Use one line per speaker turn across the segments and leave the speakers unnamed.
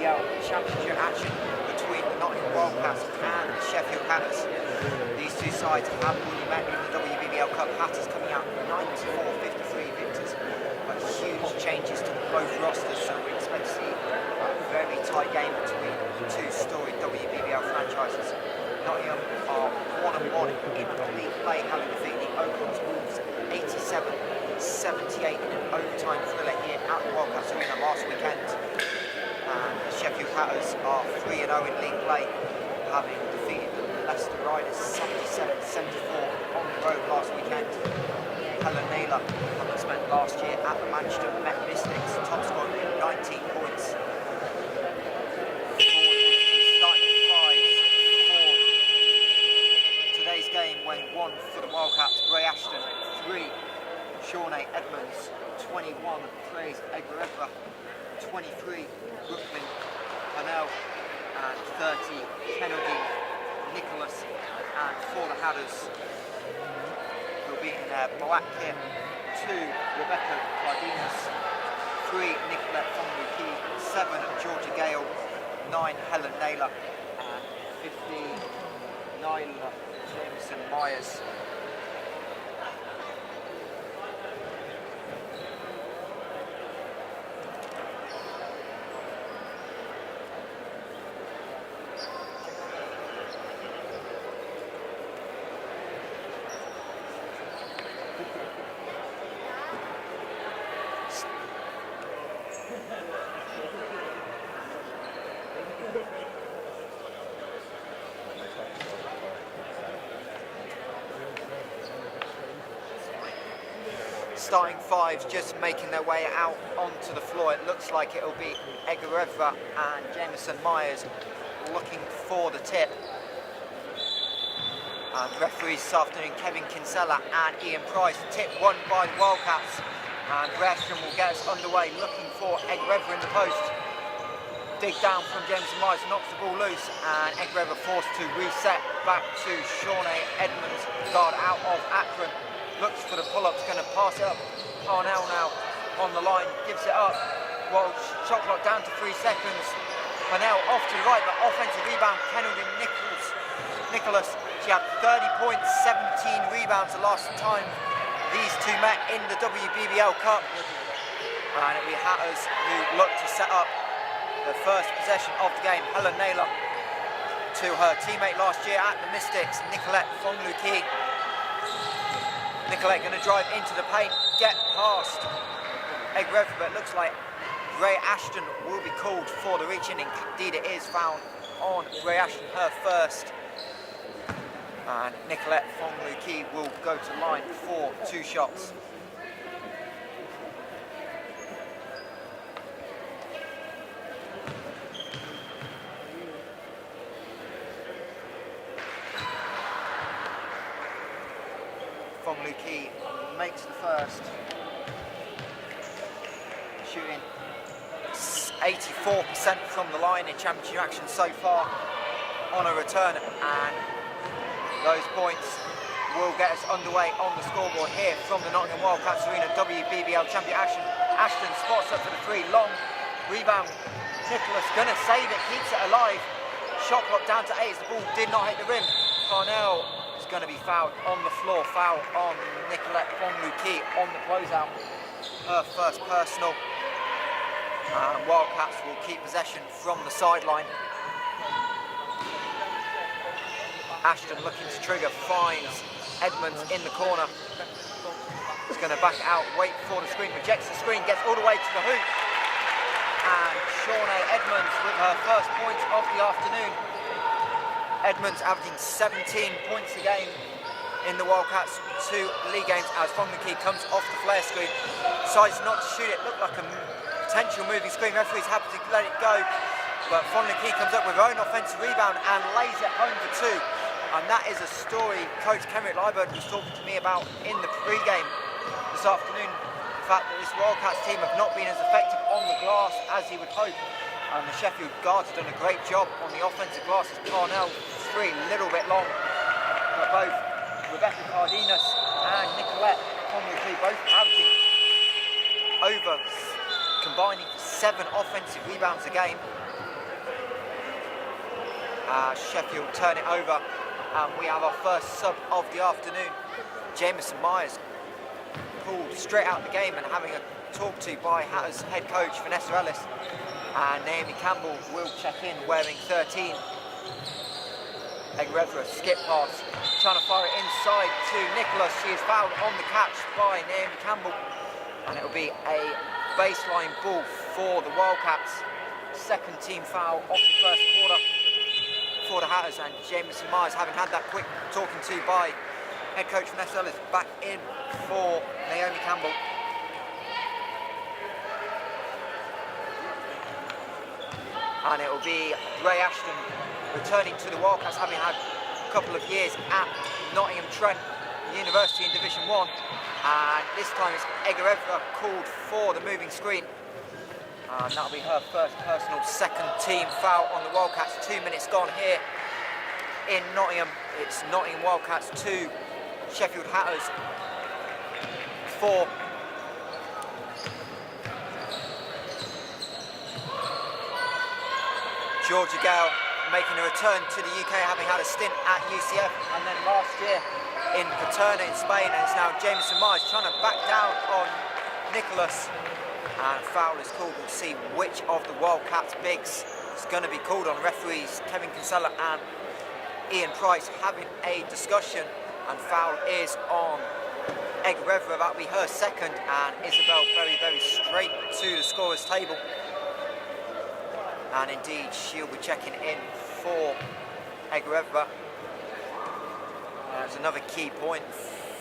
WBBL Championship action between the Nottingham Wildcats and the Sheffield Hatters. These two sides have already met in the WBBL Cup. Hatters coming out 94-53 victors, but huge changes to both rosters, so we expect to see a very tight game between the two storied WBBL franchises. Nottingham are 1-1 in league play, having defeated the Oakland's Wolves 87-78 in an overtime thriller here at the Wildcats Arena last weekend. And the Sheffield Hatters are 3-0 in league play, having defeated the Leicester Riders 77-74 on the road last weekend. Helen Naylor, having spent last year at the Manchester Met Mystics, top scorer with 19 points. Game when 1 for the Wildcats, Bray Ashton 3, Shawnee Edmonds 21, Praise Eggereva 23, Brooklyn Pannell and 30, Kennedy Nicholas, and for the Hatters who'll be in their black kit, 2 Rebecca Cardenas, 3 Nicolette Fonluki, 7 Georgia Gale, 9 Helen Naylor and 15 Nyla Jameson Myers. Starting fives just making their way out onto the floor. It looks like it'll be Eggereva and Jameson Myers looking for the tip. And referees this afternoon, Kevin Kinsella and Ian Price. Tip won by the Wildcats. And Gresham will get us underway, looking for Eggereva in the post. Dig down from Jameson Myers, knocks the ball loose, and Eggereva forced to reset back to Shawnee Edmonds, guard out of Akron. Looks for the pull-ups, going to pass it up. Parnell now on the line, gives it up. Well, shot clock down to 3 seconds. Parnell off to the right, but offensive rebound. Kennedy Nicholas. She had 30 points, 17 rebounds the last time these two met in the WBBL Cup. And it'll be Hatters who look to set up the first possession of the game. Helen Naylor to her teammate last year at the Mystics, Nicolette Fonluki. Nicolette going to drive into the paint, get past Eggereva, but it looks like Bray Ashton will be called for the reach-in. Indeed it is, found on Bray Ashton, her first. And Nicolette Fonluki will go to line for 2 shots. Fonluki makes the first, shooting 84% from the line in championship action so far on a return, and those points will get us underway on the scoreboard here from the Nottingham Wildcats Arena WBBL Champion action. Ashton spots up for the 3, long rebound, Nicholas gonna save it, keeps it alive, shot clock down to 8 as the ball did not hit the rim. Parnell is going to be fouled on the floor, foul on Nicolette Fonluki on the closeout, her first personal. And Wildcats will keep possession from the sideline. Ashton looking to trigger, finds Edmonds in the corner. He's going to back it out, wait for the screen, rejects the screen, gets all the way to the hoop. And Shawnee Edmonds with her first points of the afternoon. Edmonds averaging 17 points a game in the Wildcats 2 league games as Fonluki comes off the flare screen. Decides not to shoot it, looked like a potential moving screen. Referee's happy to let it go, but Fonluki comes up with her own offensive rebound and lays it home for 2. And that is a story Coach Kenrick Liebert was talking to me about in the pre-game this afternoon. The fact that this Wildcats team have not been as effective on the glass as he would hope. And the Sheffield guards have done a great job on the offensive glass as Parnell 3, a little bit long. But both Rebecca Cardenas and Nicolette Fonluki both averaging over, combining 7 offensive rebounds a game. Sheffield turn it over, and we have our first sub of the afternoon. Jameson Myers pulled straight out the game and having a talk to by Hatters head coach Vanessa Ellis, and Naomi Campbell will check in wearing 13. Egrevra skip pass, trying to fire it inside to Nicholas. She is fouled on the catch by Naomi Campbell, and it will be a baseline ball for the Wildcats. Second team foul of the first quarter for the Hatters, and Jameson Myers, having had that quick talking to by head coach Vanessa Ellis, back in for Naomi Campbell. And it will be Ray Ashton returning to the Wildcats, having had a couple of years at Nottingham Trent University in Division 1. And this time it's Egrevra called for the moving screen. And that'll be her first personal second team foul on the Wildcats. 2 minutes gone here in Nottingham. It's Nottingham Wildcats 2, Sheffield Hatters 4. Georgia Gale making a return to the UK, having had a stint at UCF and then last year in Paterna in Spain, and it's now Jameson Myers trying to back down on Nicholas, and foul is called. We'll see which of the Wildcats bigs is going to be called on. Referees Kevin Kinsella and Ian Price having a discussion, and foul is on Egrevra. That'll be her second, and Isabel very, very straight to the scorer's table. And indeed, she'll be checking in for Egrevra. There's another key point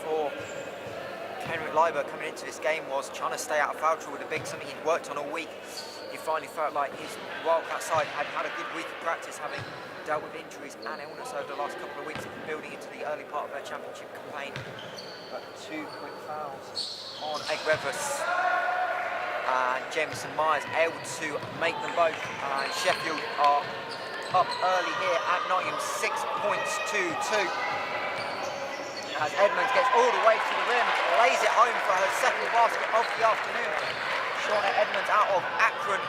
for Henrik Leiber coming into this game, was trying to stay out of foul trouble with the big, something he'd worked on all week. He finally felt like his Wildcat side had had a good week of practice, having dealt with injuries and illness over the last couple of weeks, building into the early part of their championship campaign. But 2 quick fouls on Egrevra. And Jameson Myers able to make them both, and Sheffield are up early here at Nottingham, 6 points to 2. As Edmonds gets all the way to the rim, lays it home for her second basket of the afternoon. Shauna Edmonds out of Akron,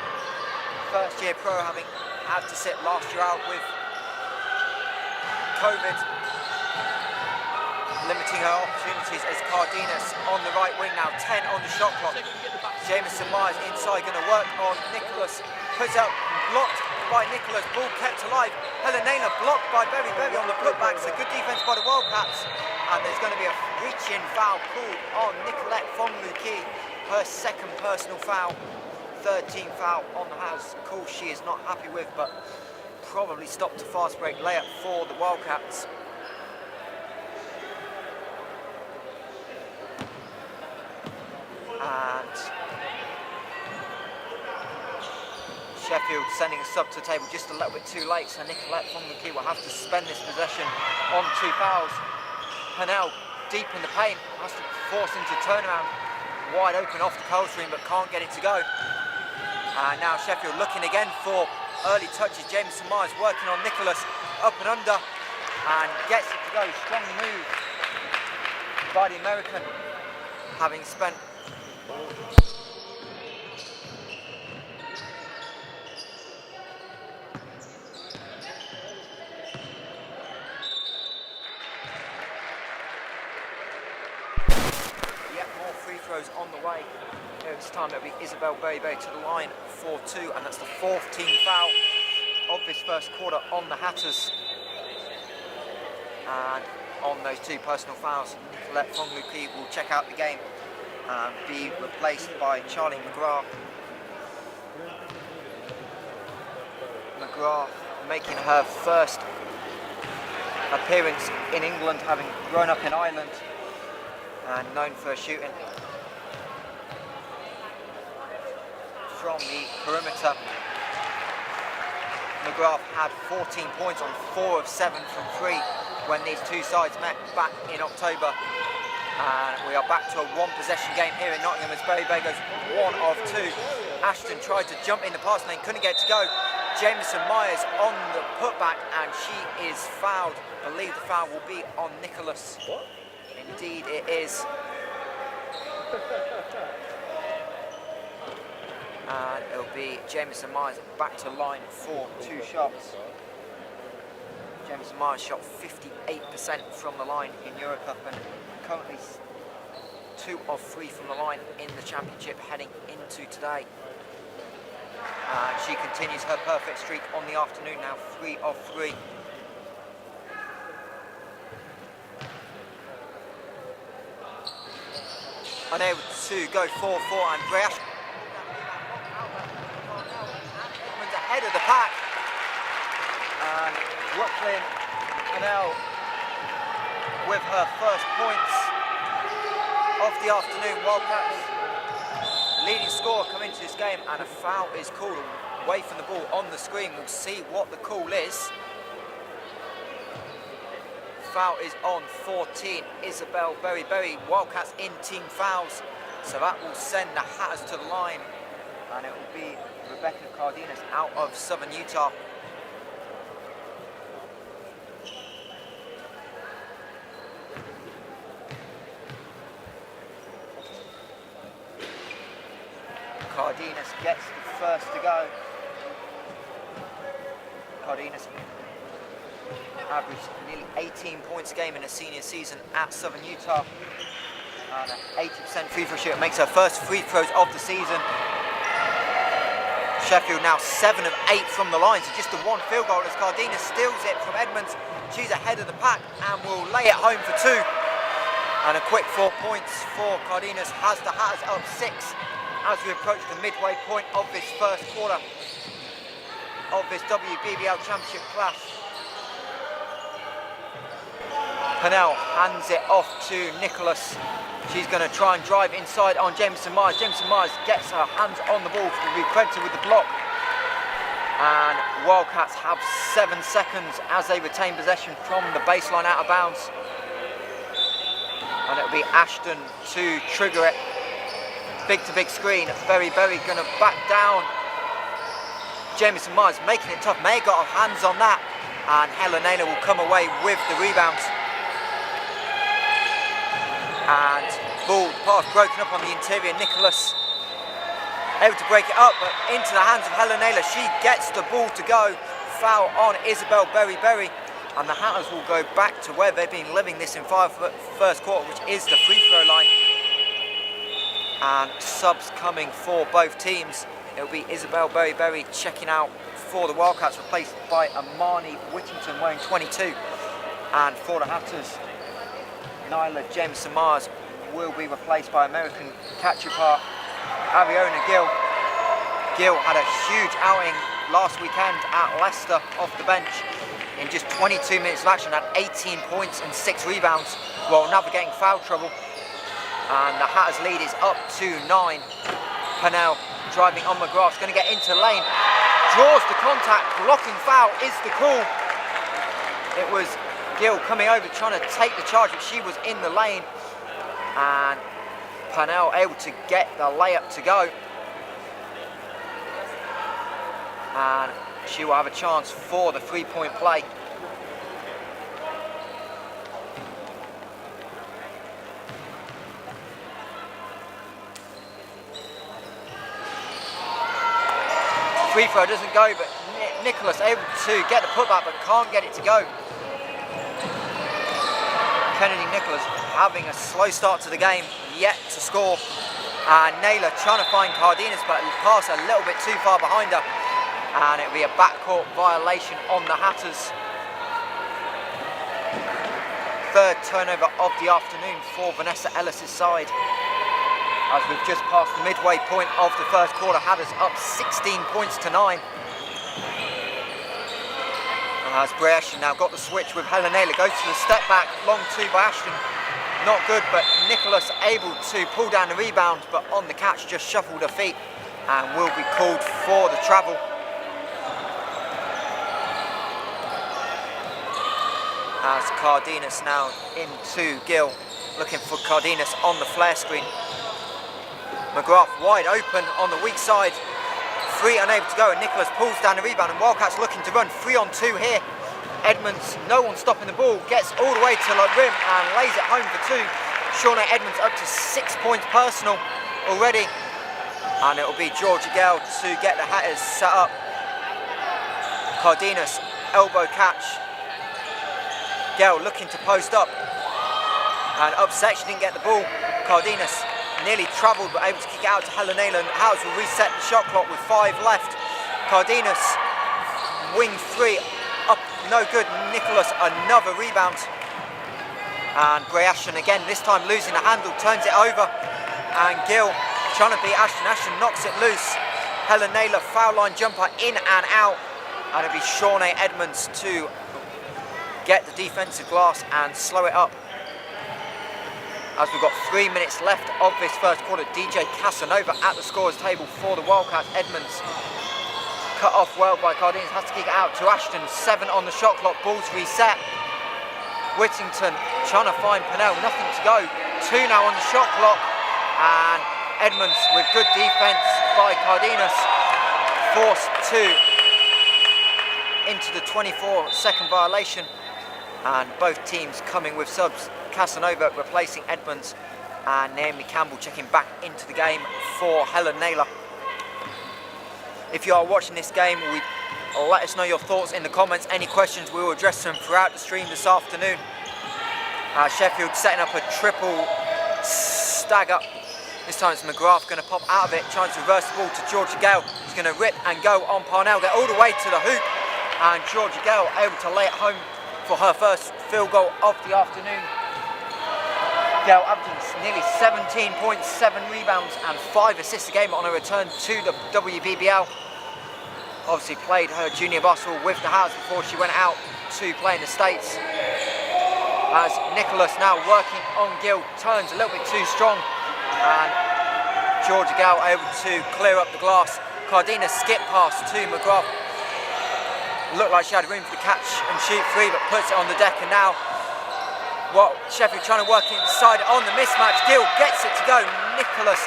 first year pro, having had to sit last year out with COVID, limiting her opportunities as Cardenas on the right wing now, 10 on the shot clock. Jameson Myers inside, going to work on Nicholas. Puts out, blocked by Nicholas. Ball kept alive. Helena blocked by Berry on the putback. So good defence by the Wildcats. And there's going to be a reach-in foul called on Nicolette Fongluki. Her second personal foul. Third team foul on the house. Call she is not happy with, but probably stopped a fast break layup for the Wildcats. And Sheffield sending a sub to the table just a little bit too late, so Nicolette Fongluki will have to spend this possession on 2 fouls. Purnell deep in the paint, has to force into turnaround, wide open off the cold stream, but can't get it to go. And now Sheffield looking again for early touches. Jameson Myers working on Nicholas, up and under, and gets it to go. Strong move by the American, having spent on the way. This time it'll be Isabel Berry to the line for 2, and that's the 4th team foul of this first quarter on the Hatters. And on those 2 personal fouls, Nicolette Fongluki will check out the game and be replaced by Charlie McGrath. McGrath making her first appearance in England, having grown up in Ireland and known for shooting from the perimeter. McGrath had 14 points on 4 of 7 from 3 when these 2 sides met back in October. And we are back to a 1 possession game here in Nottingham as Berry goes 1 of 2. Ashton tried to jump in the pass lane, couldn't get it to go. Jameson Myers on the putback, and she is fouled. I believe the foul will be on Nicholas. What? Indeed it is. And it'll be Jameson Myers back to line for 2 shots. Jameson Myers shot 58% from the line in Eurocup and currently 2 of 3 from the line in the championship heading into today. And she continues her perfect streak on the afternoon now, 3 of 3. Unable to go 4-4 and Breash ahead of the pack. And Brooklyn Pennell with her first points of the afternoon. Wildcats leading scorer come into this game, and a foul is called away from the ball on the screen. We'll see what the call is. Foul is on 14, Isabel Berry. Wildcats in team fouls, so that will send the Hatters to the line, and it will be Rebecca Cardenas out of Southern Utah. Cardenas gets the first to go. Cardenas averaged nearly 18 points a game in a senior season at Southern Utah. And an 80% free throw shooter, makes her first free throws of the season. Sheffield now 7 of 8 from the line, so just the 1 field goal as Cardenas steals it from Edmonds. She's ahead of the pack and will lay it home for 2. And a quick 4 points for Cardenas has the Hatters up 6 as we approach the midway point of this first quarter of this WBBL Championship clash. Pennell hands it off to Nicholas. She's going to try and drive inside on Jameson Myers. Jameson Myers gets her hands on the ball to be credited with the block. And Wildcats have 7 seconds as they retain possession from the baseline out of bounds. And it'll be Ashton to trigger it. Big to big screen. Berry going to back down. Jameson Myers making it tough. May got her hands on that. And Helena will come away with the rebound. And ball pass broken up on the interior. Nicholas able to break it up, but into the hands of Helena. She gets the ball to go. Foul on Isabel Berry. And the Hatters will go back to where they've been living this entire first quarter, which is the free throw line. And subs coming for both teams. It'll be Isabel Berry checking out for the Wildcats, replaced by Amani Whittington wearing 22. And for the Hatters, Nyla Jameson Myers will be replaced by American catcher part Ariona Gill. Gill had a huge outing last weekend at Leicester off the bench. In just 22 minutes of action, had 18 points and 6 rebounds while navigating foul trouble. And the Hatters lead is up to 9. Pennell driving on McGrath's going to get into lane. Draws the contact, blocking foul is the call. It was Gill coming over trying to take the charge, but she was in the lane. And Pennell able to get the layup to go. And she will have a chance for the 3-point play. Free throw doesn't go, but Nicholas able to get the putback, but can't get it to go. Kennedy Nicholas having a slow start to the game, yet to score. And Naylor trying to find Cardenas, but pass a little bit too far behind her. And it'll be a backcourt violation on the Hatters. Third turnover of the afternoon for Vanessa Ellis' side. As we've just passed the midway point of the first quarter, Hatters up 16 points to 9. As Bray Ashton now got the switch with Helen Naylor, goes to the step back, long 2 by Ashton. Not good, but Nicholas able to pull down the rebound, but on the catch just shuffled her feet and will be called for the travel. As Cardenas now into Gill, looking for Cardenas on the flare screen. McGrath wide open on the weak side. 3 unable to go, and Nicholas pulls down the rebound, and Wildcats looking to run 3-on-2 here. Edmonds, no one stopping the ball, gets all the way to the rim and lays it home for 2. Shawnee Edmonds up to 6 points personal already. And it will be Georgia Gale to get the Hatters set up. Cardenas, elbow catch. Gale looking to post up. And upset, she didn't get the ball. Cardenas nearly travelled but able to kick it out to Helena, and Howes will reset the shot clock with 5 left. Cardenas, wing 3, up, no good. Nicholas, another rebound. And Gray Ashton again, this time losing the handle, turns it over. And Gill trying to beat Ashton. Ashton knocks it loose. Helen Naylor, foul line jumper, in and out. And it'll be Shawnee Edmonds to get the defensive glass and slow it up. As we've got 3 minutes left of this first quarter, DJ Casanova at the scorer's table for the Wildcats. Edmonds cut off well by Cardenas, has to kick it out to Ashton. 7 on the shot clock, ball's reset. Whittington trying to find Pennell, nothing to go. 2 now on the shot clock, and Edmonds with good defense by Cardenas forced into the 24-second violation, and both teams coming with subs. Casanova replacing Edmonds, and Naomi Campbell checking back into the game for Helen Naylor. If you are watching this game, let us know your thoughts in the comments. Any questions, we will address them throughout the stream this afternoon. Sheffield setting up a triple stagger. This time it's McGrath going to pop out of it, trying to reverse the ball to Georgia Gale. She's going to rip and go on Parnell, get all the way to the hoop, and Georgia Gale able to lay it home for her first field goal of the afternoon. Gale averaging nearly 17 points, 7 rebounds and 5 assists a game on her return to the WBBL. Obviously played her junior basketball with the House before she went out to play in the States. As Nicholas now working on Gill, turns a little bit too strong, and Georgia Gale able to clear up the glass. Cardenas skip pass to McGrath. Looked like she had room for the catch and shoot 3, but puts it on the deck, and now Sheffield trying to work inside on the mismatch. Gill gets it to go. Nicholas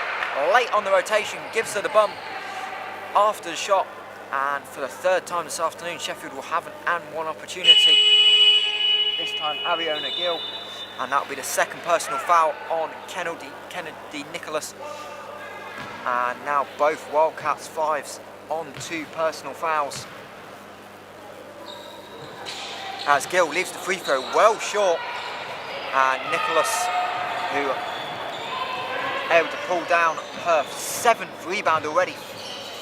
late on the rotation, gives her the bump after the shot. And for the 3rd time this afternoon, Sheffield will have an and 1 opportunity. This time Ariona Gill, and that'll be the 2nd personal foul on Kennedy Nicholas. And now both Wildcats 5s on 2 personal fouls. As Gill leaves the free throw well short, and Nicholas, who able to pull down her 7th rebound already.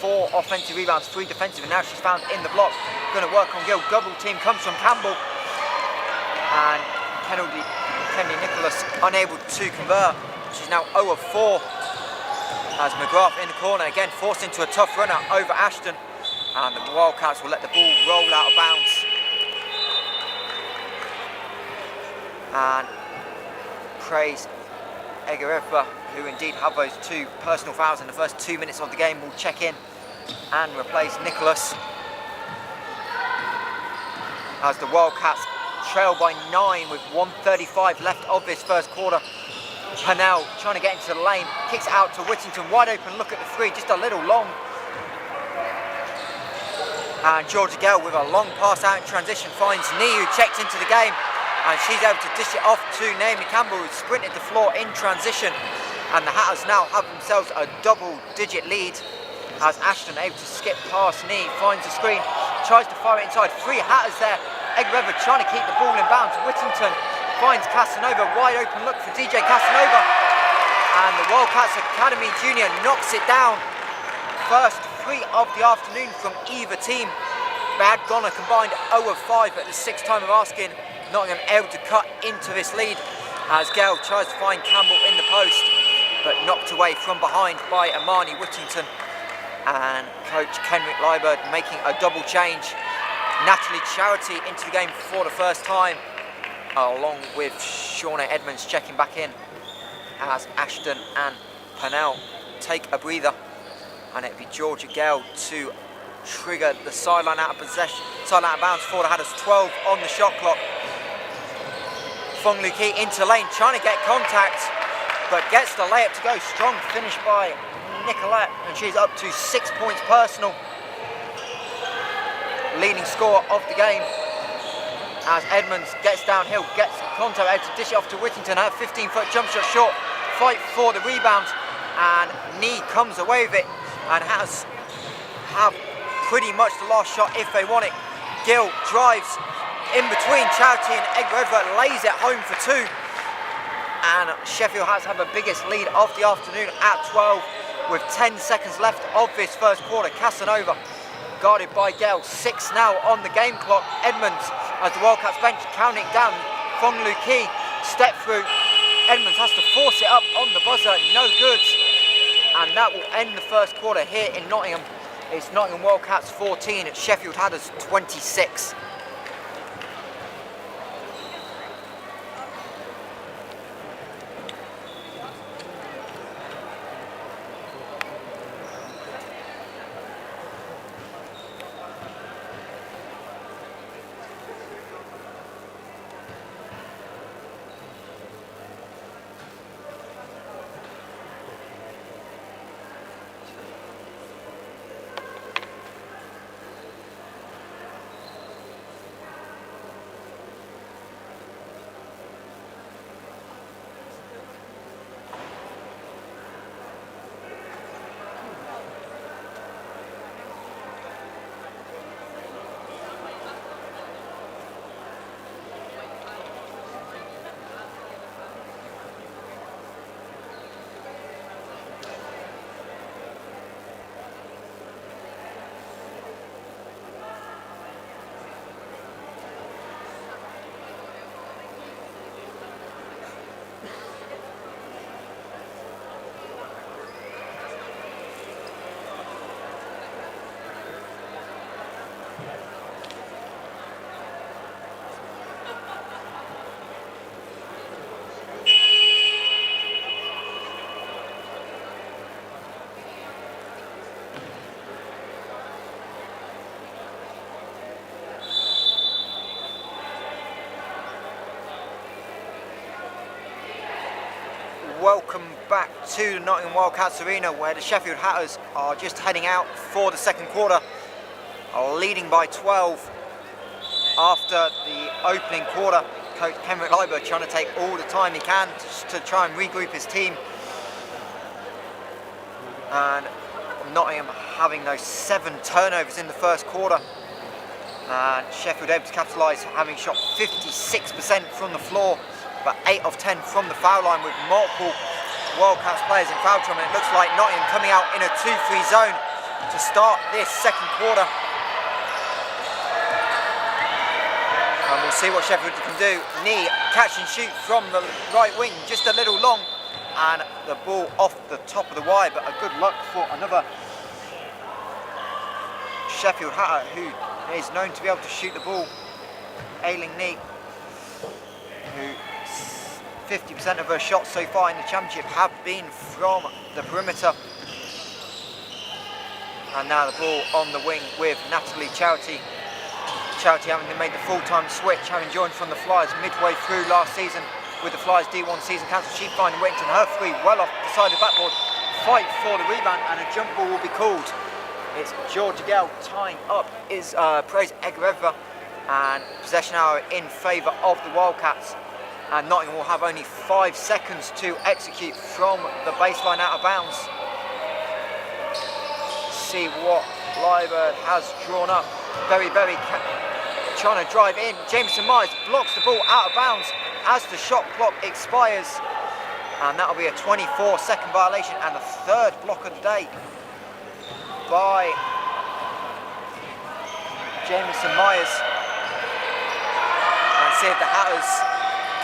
4 offensive rebounds, 3 defensive, and now she's found in the block. Going to work on Gill. Double team comes from Campbell, and Kennedy Nicholas unable to convert. She's now 0 of 4. As McGrath in the corner again, forced into a tough runner over Ashton, and the Wildcats will let the ball roll out of bounds. And praise Egereva, who indeed have those 2 personal fouls in the first 2 minutes of the game, will check in and replace Nicholas. As the Wildcats trail by 9 with 1:35 left of this first quarter. Pennell trying to get into the lane, kicks it out to Whittington, wide open look at the 3, just a little long. And Georgia Gale with a long pass out in transition finds Nee, who checks into the game. And she's able to dish it off to Naomi Campbell, who sprinted the floor in transition. And the Hatters now have themselves a double-digit lead, as Ashton able to skip past Nee, finds the screen, tries to fire it inside. 3 Hatters there. Egereva trying to keep the ball in bounds. Whittington finds Casanova, wide open look for DJ Casanova. And the Wildcats Academy Junior knocks it down. First 3 of the afternoon from either team. They had gone a combined 0 of 5 at the 6th time of asking. Nottingham able to cut into this lead as Gale tries to find Campbell in the post, but knocked away from behind by Amani Whittington. And coach Kenrick Liebert making a double change. Natalie Charity into the game for the first time, along with Shawnee Edmonds checking back in, as Ashton and Pennell take a breather. And it'll be Georgia Gale to trigger the sideline out of possession, sideline out of bounds for the Hatters. 12 on the shot clock. Fong Lu Ki into lane, trying to get contact, but gets the layup to go. Strong finish by Nicolette, and she's up to 6 points personal. Leading scorer of the game, as Edmonds gets downhill, gets contact, able to dish it off to Whittington. Her 15-foot jump shot short, fight for the rebound, and Nee comes away with it, and have pretty much the last shot if they want it. Gill drives, in between Charity and Egg-River, lays it home for 2. And Sheffield has had the biggest lead of the afternoon at 12 with 10 seconds left of this first quarter. Casanova guarded by Gale. 6 now on the game clock. Edmonds, as the Wildcats bench, counting down. Fong Lu Ki, step through. Edmonds has to force it up on the buzzer. No good. And that will end the first quarter here in Nottingham. It's Nottingham Wildcats 14, Sheffield Hatters 26. Welcome back to the Nottingham Wildcats Arena, where the Sheffield Hatters are just heading out for the second quarter, leading by 12 after the opening quarter. Coach Henrik Leiber trying to take all the time he can to try and regroup his team. And Nottingham having those 7 turnovers in the first quarter. And Sheffield able to capitalise, having shot 56% from the floor, but 8 of 10 from the foul line, with multiple Wildcats players in foul trouble. It looks like Nottingham coming out in a 2-3 zone to start this second quarter. And we'll see what Sheffield can do. Knee, catch and shoot from the right wing, just a little long, and the ball off the top of the wire, but a good luck for another Sheffield Hatter who is known to be able to shoot the ball. Ailing Knee, who 50% of her shots so far in the championship have been from the perimeter. And now the ball on the wing with Natalie Charity. Charity having made the full-time switch, having joined from the Flyers midway through last season with the Flyers D1 season cancelled. She finding Whittington, her 3 well off the side of the backboard. Fight for the rebound and a jump ball will be called. It's Georgia Gale tying up is Praise Eggereva, and possession hour in favour of the Wildcats. And Nottingham will have only 5 seconds to execute from the baseline out of bounds. See what Leiber has drawn up. Very trying to drive in. Jameson Myers blocks the ball out of bounds as the shot clock expires. And that'll be a 24-second violation and the 3rd block of the day by Jameson Myers. And see if the Hatters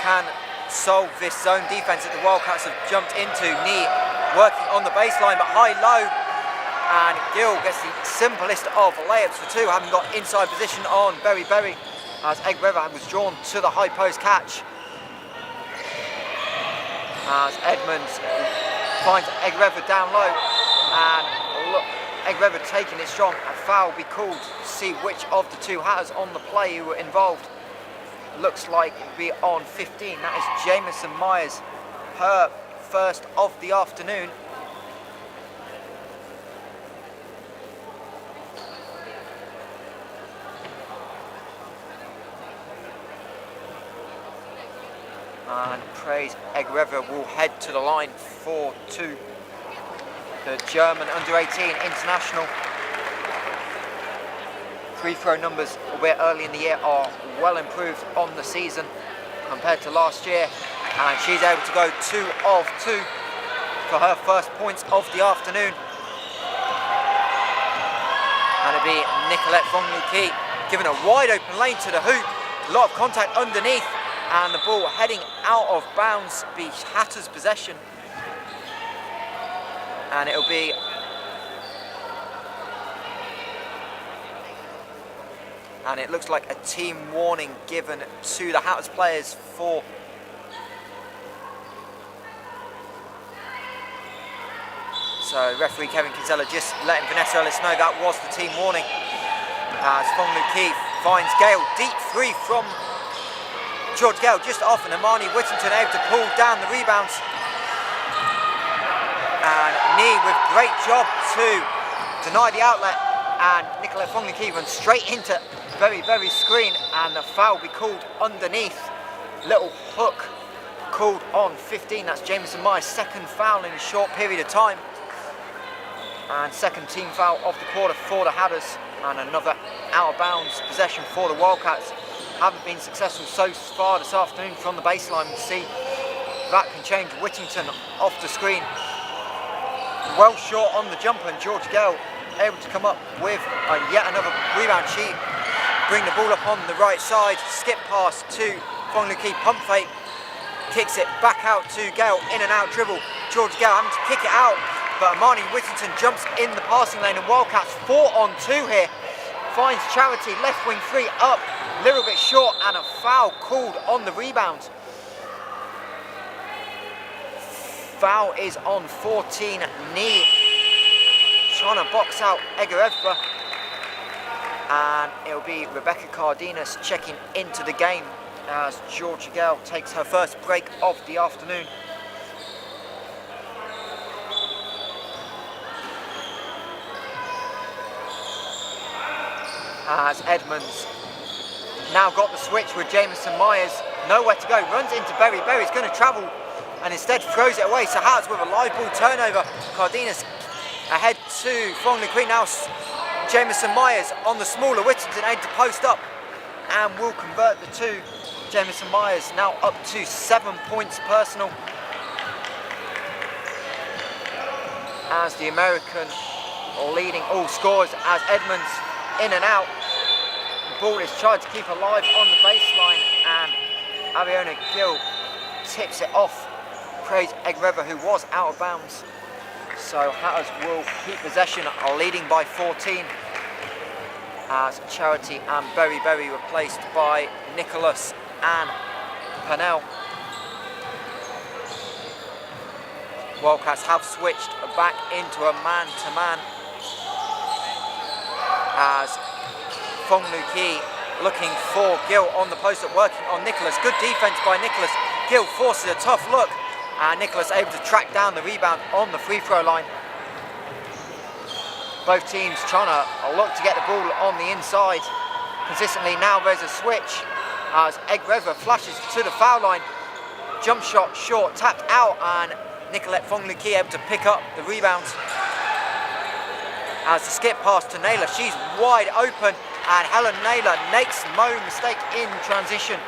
can solve this zone defense that the Wildcats have jumped into. Knee working on the baseline, but high-low, and Gill gets the simplest of layups for 2, having got inside position on Berry as Egg-River was drawn to the high post catch. As Edmonds finds Egg-River down low, and look, Egg-River taking it strong. A foul will be called to see which of the 2 Hatters on the play who were involved. Looks like it'll be on 15. That is Jameson Myers, her first of the afternoon. And Praise Eggereva will head to the line for 2. The German under-18 international. free throw numbers, albeit early in the year, are well improved on the season compared to last year. And she's able to go 2 of 2 for her first points of the afternoon. And it'll be Nicolette Fong-Lu-Ki giving a wide open lane to the hoop. A lot of contact underneath, and the ball heading out of bounds. Be Hatter's possession. And it'll be and it looks like a team warning given to the Hatters players for so referee Kevin Kinsella just letting Vanessa Ellis know that was the team warning. As Fong-Lu-Ki finds Gale, deep 3 from George Gale just off, and Amani Whittington able to pull down the rebounds. And Nee with great job to deny the outlet, and Nicolette Fong-Lu-Ki runs straight into very screen, and the foul will be called underneath. Little hook called on 15. That's Jameson Myers' second foul in a short period of time, and second team foul of the quarter for the Hatters, and another out of bounds possession for the Wildcats. Haven't been successful so far this afternoon from the baseline. We'll see that can change. Whittington off the screen, well short on the jumper, and George Gale able to come up with yet another rebound. She bring the ball up on the right side, skip pass to Fong-Lu-Ki, pump fake, kicks it back out to Gale, in and out dribble. George Gale having to kick it out, but Amani Whittington jumps in the passing lane, and Wildcats 4 on 2 here. Finds Charity, left wing 3 up, a little bit short, and a foul called on the rebound. Foul is on 14, Nee trying to box out Egereva, and it'll be Rebecca Cardenas checking into the game as Georgia Gale takes her first break of the afternoon. As Edmonds now got the switch with Jameson Myers, nowhere to go, runs into Berry. Berry's going to travel and instead throws it away. So Hatters with a live ball turnover. Cardenas ahead to Fong-Lu-Ki. Now Jameson Myers on the smaller Whittington, able to post up and will convert the 2. Jameson Myers now up to 7 points personal, as the American leading all scorers, as Edmonds in and out. The ball is tried to keep alive on the baseline, and Ariana Gill tips it off. Praise Egreva, who was out of bounds. So Hatters will keep possession, leading by 14, as Charity and Berry replaced by Nicholas and Purnell. Wildcats have switched back into a man-to-man, as Fong-Lu-Ki looking for Gill on the post-up, working on Nicholas. Good defense by Nicholas. Gill forces a tough look, and Nicholas able to track down the rebound on the free throw line. Both teams trying to look to get the ball on the inside consistently. Now there's a switch as Egreva flashes to the foul line. Jump shot short, tapped out, and Nicolette Fong-Lu-Ki able to pick up the rebound. As the skip pass to Naylor, she's wide open, and Helen Naylor makes no mistake in transition.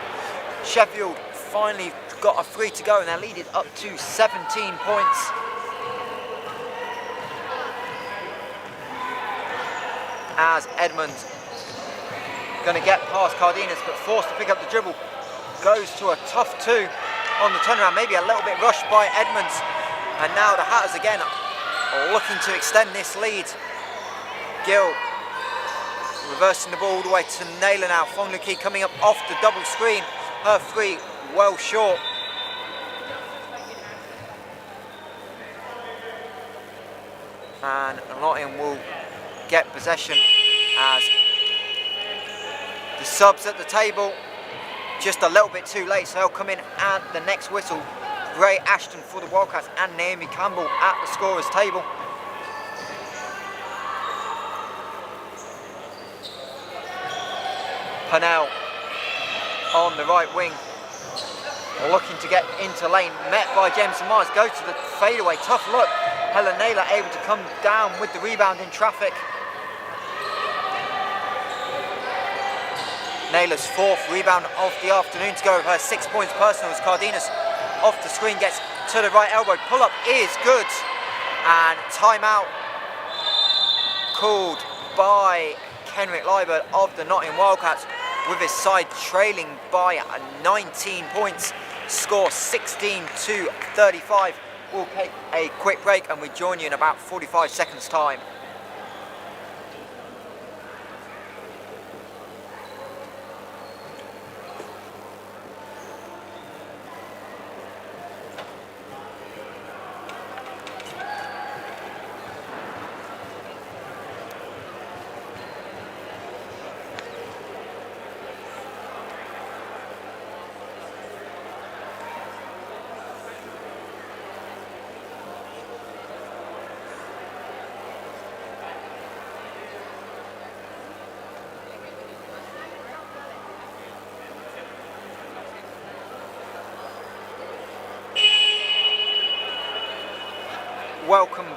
Sheffield finally got a 3 to go, and they're leading up to 17 points. As Edmonds going to get past Cardenas, but forced to pick up the dribble, goes to a tough 2 on the turnaround, maybe a little bit rushed by Edmonds, and now the Hatters again looking to extend this lead. Gill reversing the ball all the way to Naylor now. Fong-Lu-Ki coming up off the double screen, her 3 well short. And Nottingham will get possession, as the subs at the table just a little bit too late, so they'll come in at the next whistle. Ray Ashton for the Wildcats and Naomi Campbell at the scorers table. Purnell on the right wing, looking to get into lane, met by Jameson Myers, goes to the fadeaway, tough look. Helen Naylor able to come down with the rebound in traffic. Naylor's 4th rebound of the afternoon to go with her 6 points personal as Cardenas off the screen gets to the right elbow. Pull-up is good. And timeout called by Kenrick Liebert of the Nottingham Wildcats, with his side trailing by 19 points. Score 16-35. We'll take a quick break and we join you in about 45 seconds time. Welcome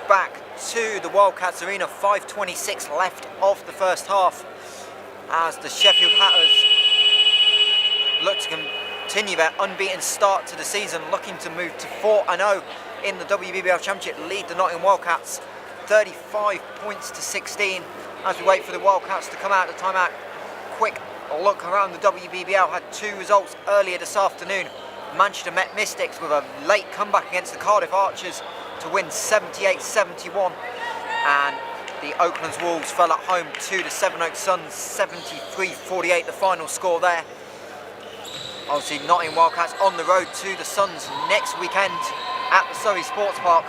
back to the Wildcats Arena. 5:26 left of the first half as the Sheffield Hatters look to continue their unbeaten start to the season, looking to move to 4-0 in the WBBL Championship, lead the Nottingham Wildcats 35 points to 16 as we wait for the Wildcats to come out of the timeout. Quick look around the WBBL, had 2 results earlier this afternoon. Manchester met Mystics with a late comeback against the Cardiff Archers to win 78-71, and the Oaklands Wolves fell at home to the Sevenoaks Suns 73-48, the final score there. Obviously Nottingham Wildcats on the road to the Suns next weekend at the Surrey Sports Park,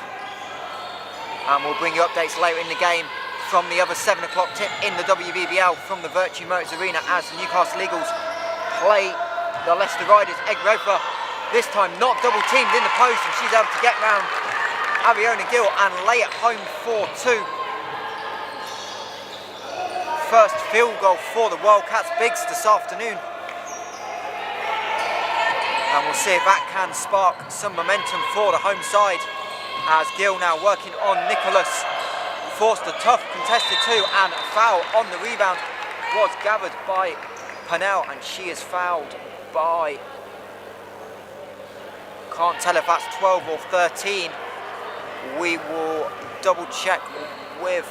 and we'll bring you updates later in the game from the other 7 o'clock tip in the WBBL from the Virtue Motors Arena as the Newcastle Eagles play the Leicester Riders. Egg Redfer this time not double teamed in the post, and she's able to get round Ariona Gill and lay it home for 2. First field goal for the Wildcats Bigs this afternoon. And we'll see if that can spark some momentum for the home side as Gill now working on Nicholas. Forced a tough contested 2 and a foul on the rebound was gathered by Purnell, and she is fouled by, can't tell if that's 12 or 13. We will double check with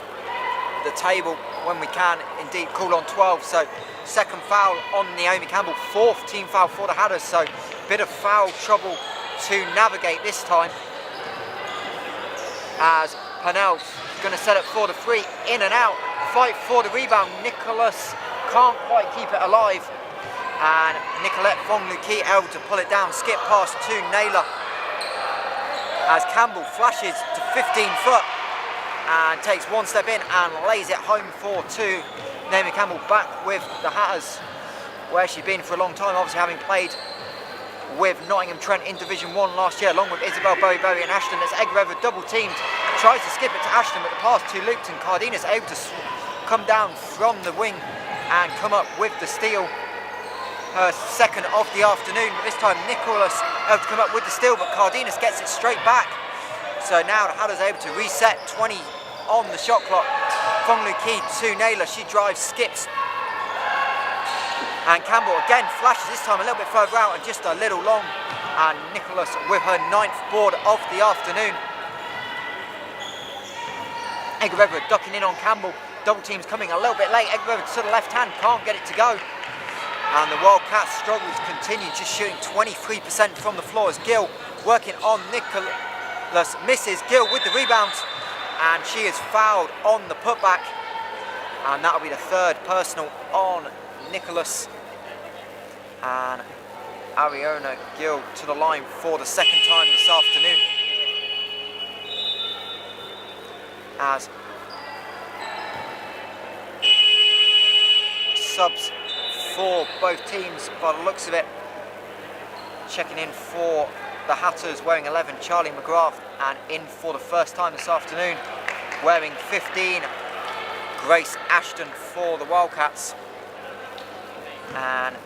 the table when we can. Indeed, call on 12. So second foul on Naomi Campbell, 4th team foul for the Hatters. So bit of foul trouble to navigate this time as Purnell's going to set up for the 3, in and out. Fight for the rebound. Nicholas can't quite keep it alive, and Nicolette Fong-Luki able to pull it down. Skip pass to Naylor as Campbell flashes to 15 foot and takes 1 step in and lays it home for 2. Naomi Campbell back with the Hatters, where she's been for a long time, obviously having played with Nottingham Trent in Division 1 last year, along with Isabel Berry and Ashton. As Egg-Rever double teamed, tries to skip it to Ashton, but the pass to Luton. Cardenas able to come down from the wing and come up with the steal. Her second of the afternoon, but this time Nicholas able to come up with the steal, but Cardenas gets it straight back. So now the Hatters able to reset, 20 on the shot clock. Fong-Luki to Naylor, she drives, skips, and Campbell again flashes, this time a little bit further out and just a little long, and Nicholas with her 9th board of the afternoon. Egg-Rever ducking in on Campbell, double teams coming a little bit late. Egg-Rever to the left hand, can't get it to go. And the Wildcats struggles continue, just shooting 23% from the floor as Gill working on Nicholas, misses. Gill with the rebound, and she is fouled on the putback, and that'll be the 3rd personal on Nicholas. And Ariona Gill to the line for the 2nd time this afternoon as subs for both teams by the looks of it. Checking in for the Hatters wearing 11, Charlie McGrath, and in for the first time this afternoon wearing 15, Grace Ashton for the Wildcats. And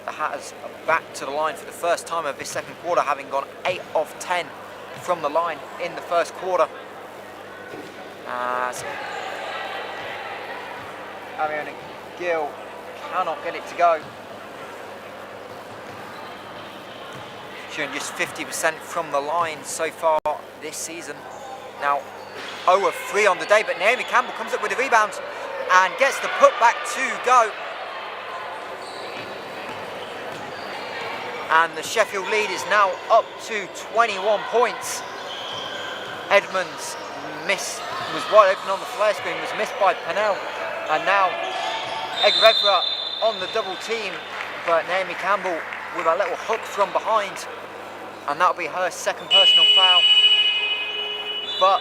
the Hatters are back to the line for the first time of this second quarter, having gone 8 of 10 from the line in the first quarter. As Ariana Gill cannot get it to go. Shooting just 50% from the line so far this season. Now 0 of 3 on the day, but Naomi Campbell comes up with a rebound and gets the putback to go. And the Sheffield lead is now up to 21 points. Edmonds was wide open on the flare screen, was missed by Pennell. And now Egrevra on the double team, but Naomi Campbell with a little hook from behind. And that'll be her second personal foul. But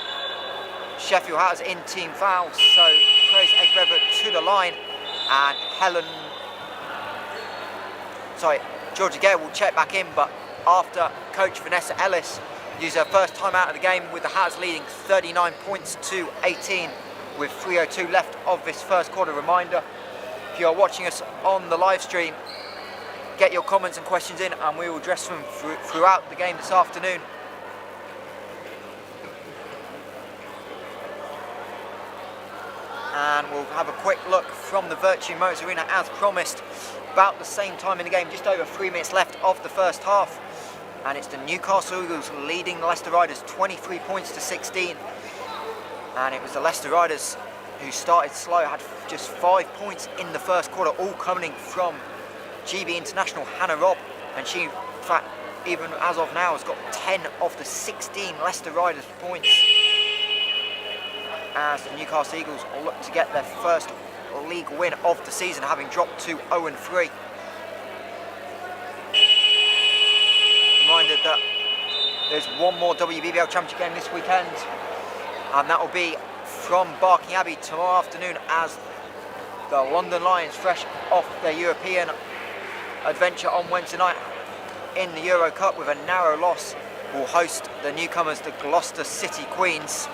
Sheffield has in-team fouls, so praise Egrevra to the line. And Georgia Gale will check back in, but after coach Vanessa Ellis used her first time out of the game with the Hatters leading 39 points to 18 with 3:02 left of this first quarter. Reminder, if you are watching us on the live stream, get your comments and questions in and we will address them throughout the game this afternoon. And we'll have a quick look from the Virtue Motors Arena as promised. About the same time in the game, just over 3 minutes left of the first half. And it's the Newcastle Eagles leading the Leicester Riders 23 points to 16. And it was the Leicester Riders who started slow, had just 5 points in the first quarter, all coming from GB international Hannah Robb. And she, in fact, even as of now, has got 10 of the 16 Leicester Riders points. As the Newcastle Eagles look to get their first league win of the season, having dropped to 0-3. Reminded that there's one more WBBL Championship game this weekend, and that will be from Barking Abbey tomorrow afternoon, as the London Lions, fresh off their European adventure on Wednesday night in the Euro Cup with a narrow loss, will host the newcomers, the Gloucester City Queens.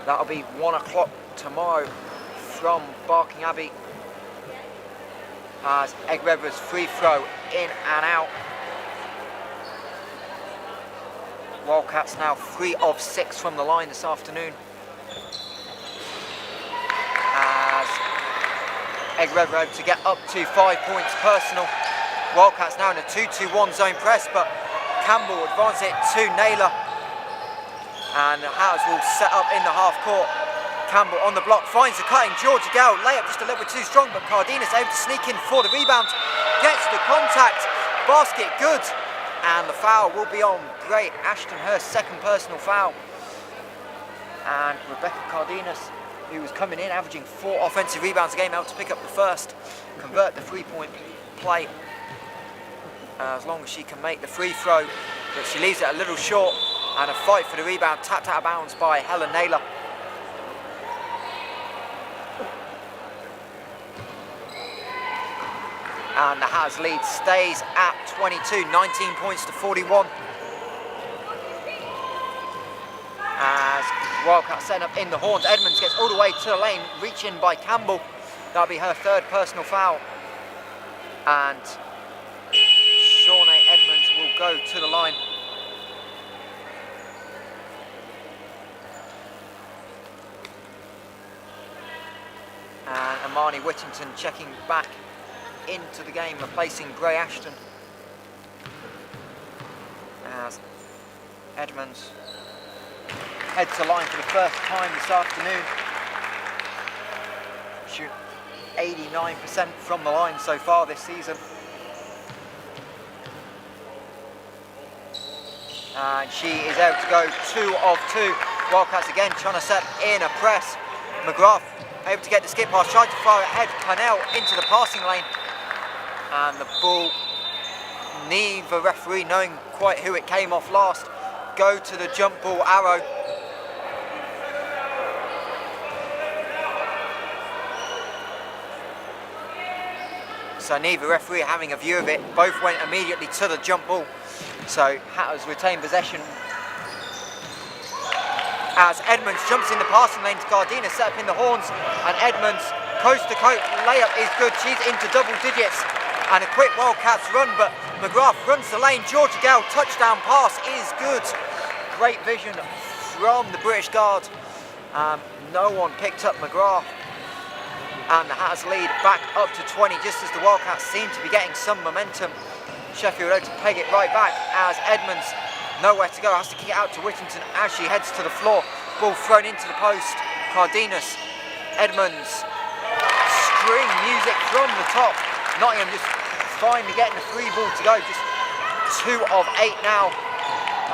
That'll be 1 o'clock tomorrow from Barking Abbey, as Egrevra's free throw in and out. Wildcats now 3 of 6 from the line this afternoon, as Egrevra able to get up to 5 points personal. Wildcats now in a 2-2-1 zone press, but Campbell advances it to Naylor. And the Hatters will set up in the half court. Campbell on the block, finds the cutting Georgia Gale. Layup just a little bit too strong, but Cardenas able to sneak in for the rebound. Gets the contact, basket good. And the foul will be on Gray Ashton, her second personal foul. And Rebecca Cardenas, who was coming in averaging 4 offensive rebounds a game, able to pick up the first, convert the 3-point play. As long as she can make the free throw, but she leaves it a little short. And a fight for the rebound, tapped out of bounds by Helen Naylor. And the Hatters lead stays at 22, 19 points to 41. As Wildcats setting up in the horns, Edmonds gets all the way to the lane, reach in by Campbell. That'll be her third personal foul. And Shawnee Edmonds will go to the line. And Amani Whittington checking back into the game, replacing Gray Ashton. As Edmonds heads to line for the first time this afternoon. Shoot 89% from the line so far this season. And she is able to go 2 of 2. Wildcats again trying to set in a press. McGrath able to get the skip pass, tried to fire ahead, Pennell into the passing lane. And the ball, neither referee knowing quite who it came off last, go to the jump ball arrow. So neither referee having a view of it, both went immediately to the jump ball. So Hatters retain possession. As Edmonds jumps in the passing lane to Gardena, set up in the horns, and Edmonds coast to coast layup is good. She's into double digits, and a quick Wildcats run, but McGrath runs the lane. Georgia Gale touchdown pass is good. Great vision from the British guard No one picked up McGrath. And the Hatters lead back up to 20 just as the Wildcats seem to be getting some momentum. Sheffield able to peg it right back as Edmonds, nowhere to go, has to kick it out to Whittington as she heads to the floor. Ball thrown into the post. Cardenas, Edmonds, string music from the top. Nottingham just finally getting a free ball to go, just 2 of 8 now.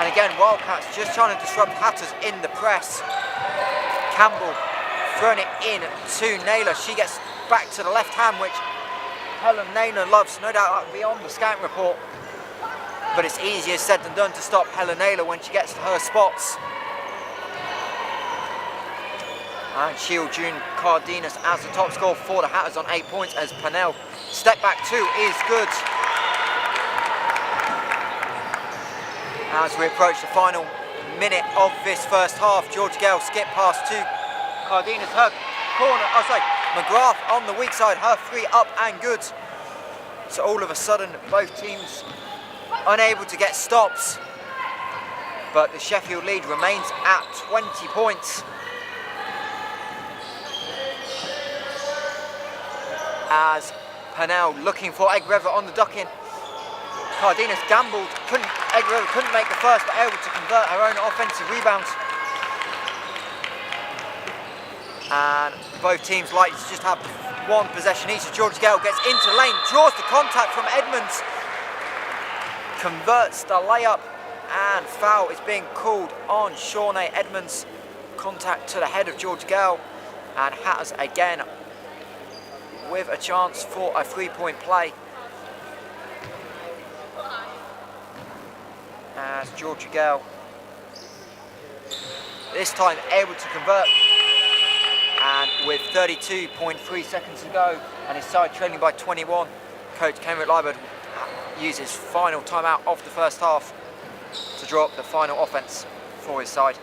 And again, Wildcats just trying to disrupt Hatters in the press. Campbell throwing it in to Naylor. She gets back to the left hand, which Helen Naylor loves. No doubt that will be on the scouting report. But it's easier said than done to stop Helen Naylor when she gets to her spots. And Shield June Cardenas as the top scorer for the Hatters on 8 points as Purnell. Step back 2 is good. As we approach the final minute of this first half, Georgia Gale skip pass to Cardenas, her corner, McGrath on the weak side, her 3 up and good. So all of a sudden, both teams unable to get stops. But the Sheffield lead remains at 20 points. As Purnell looking for Egg-Rever on the duck-in. Cardenas gambled, Egg-Rever couldn't make the first, but able to convert her own offensive rebounds. And both teams like to just have 1 possession each. Georgia Gale gets into the lane, draws the contact from Edmonds, converts the layup, and foul is being called on Shawnee Edmonds. Contact to the head of Georgia Gale, and Hatters again with a chance for a 3-point play. As Georgia Gale this time able to convert, and with 32.3 seconds to go and his side trailing by 21, coach Kenrick Liebert uses final timeout of the first half to draw up the final offense for his side.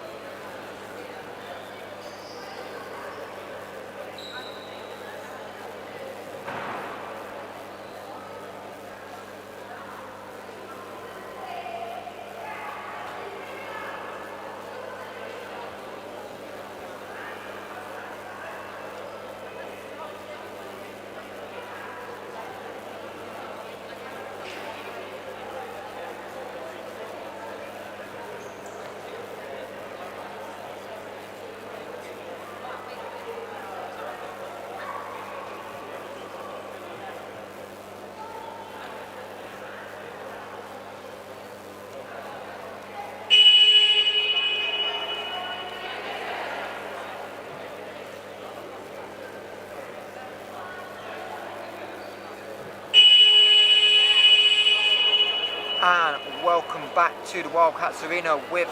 And welcome back to the Wildcats Arena with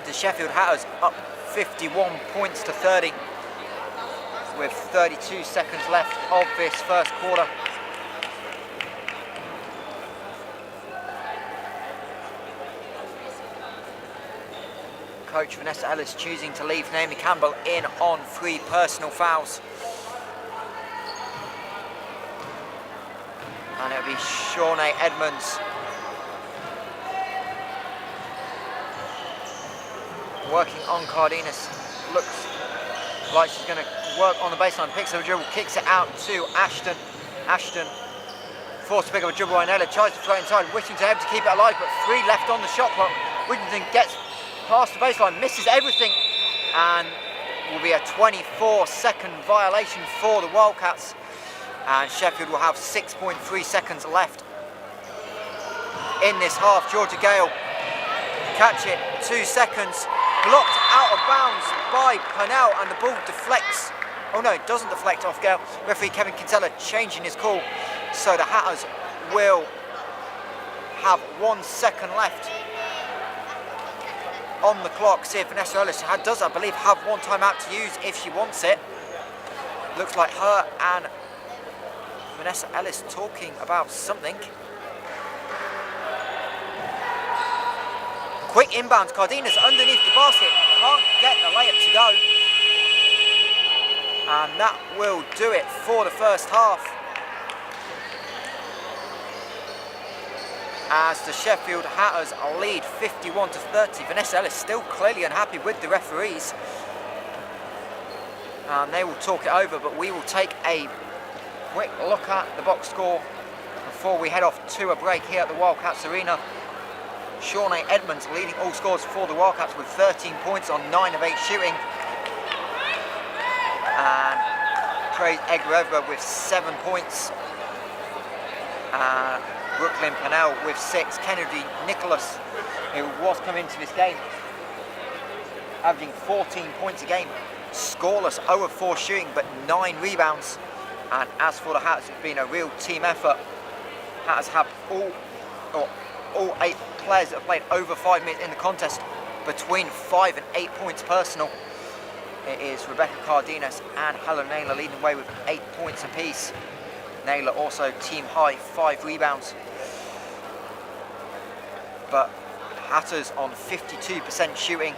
the Sheffield Hatters up 51 points to 30 with 32 seconds left of this first quarter. Coach Vanessa Ellis choosing to leave Naomi Campbell in on 3 personal fouls. And it'll be Shawnee Edmonds working on Cardenas. Looks like she's going to work on the baseline, picks up a dribble, kicks it out to Ashton. Ashton forced to pick up a dribble by Naylor, tries to throw inside. Whittington able to keep it alive, but 3 left on the shot clock. Whittington gets past the baseline, misses everything, and will be a 24-second violation for the Wildcats. And Sheffield will have 6.3 seconds left in this half. Georgia Gale catch it, 2 seconds, blocked out of bounds by Purnell, and the ball deflects. Oh no, it doesn't deflect off Gale. Referee Kevin Kinsella changing his call, so the Hatters will have 1 second left on the clock. See if Vanessa Ellis does, I believe, have 1 timeout to use if she wants it. Looks like her and Vanessa Ellis talking about something. Quick inbounds, Cardenas underneath the basket, can't get the layup to go. And that will do it for the first half. As the Sheffield Hatters lead 51 to 30. Vanessa Ellis still clearly unhappy with the referees. and they will talk it over, but we will take a quick look at the box score before we head off to a break here at the Wildcats Arena. Shawnee Edmonds leading all scores for the Wildcats with 13 points on 9 of 8 shooting. And Praise Egreva with 7 points. Brooklyn Pennell with 6. Kennedy Nicholas, who was coming into this game averaging 14 points a game, scoreless, 0 of 4 shooting, but 9 rebounds. And as for the Hatters, it's been a real team effort. Hatters have all 8 players that have played over 5 minutes in the contest, between 5 and 8 points personal. It is Rebecca Cardenas and Helen Naylor leading the way with 8 points apiece. Naylor also team high 5 rebounds. But Hatters on 52% shooting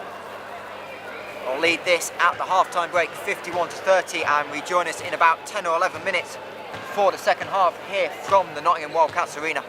will lead this at the halftime break 51-30, and rejoin us in about 10 or 11 minutes for the second half here from the Nottingham Wildcats Arena.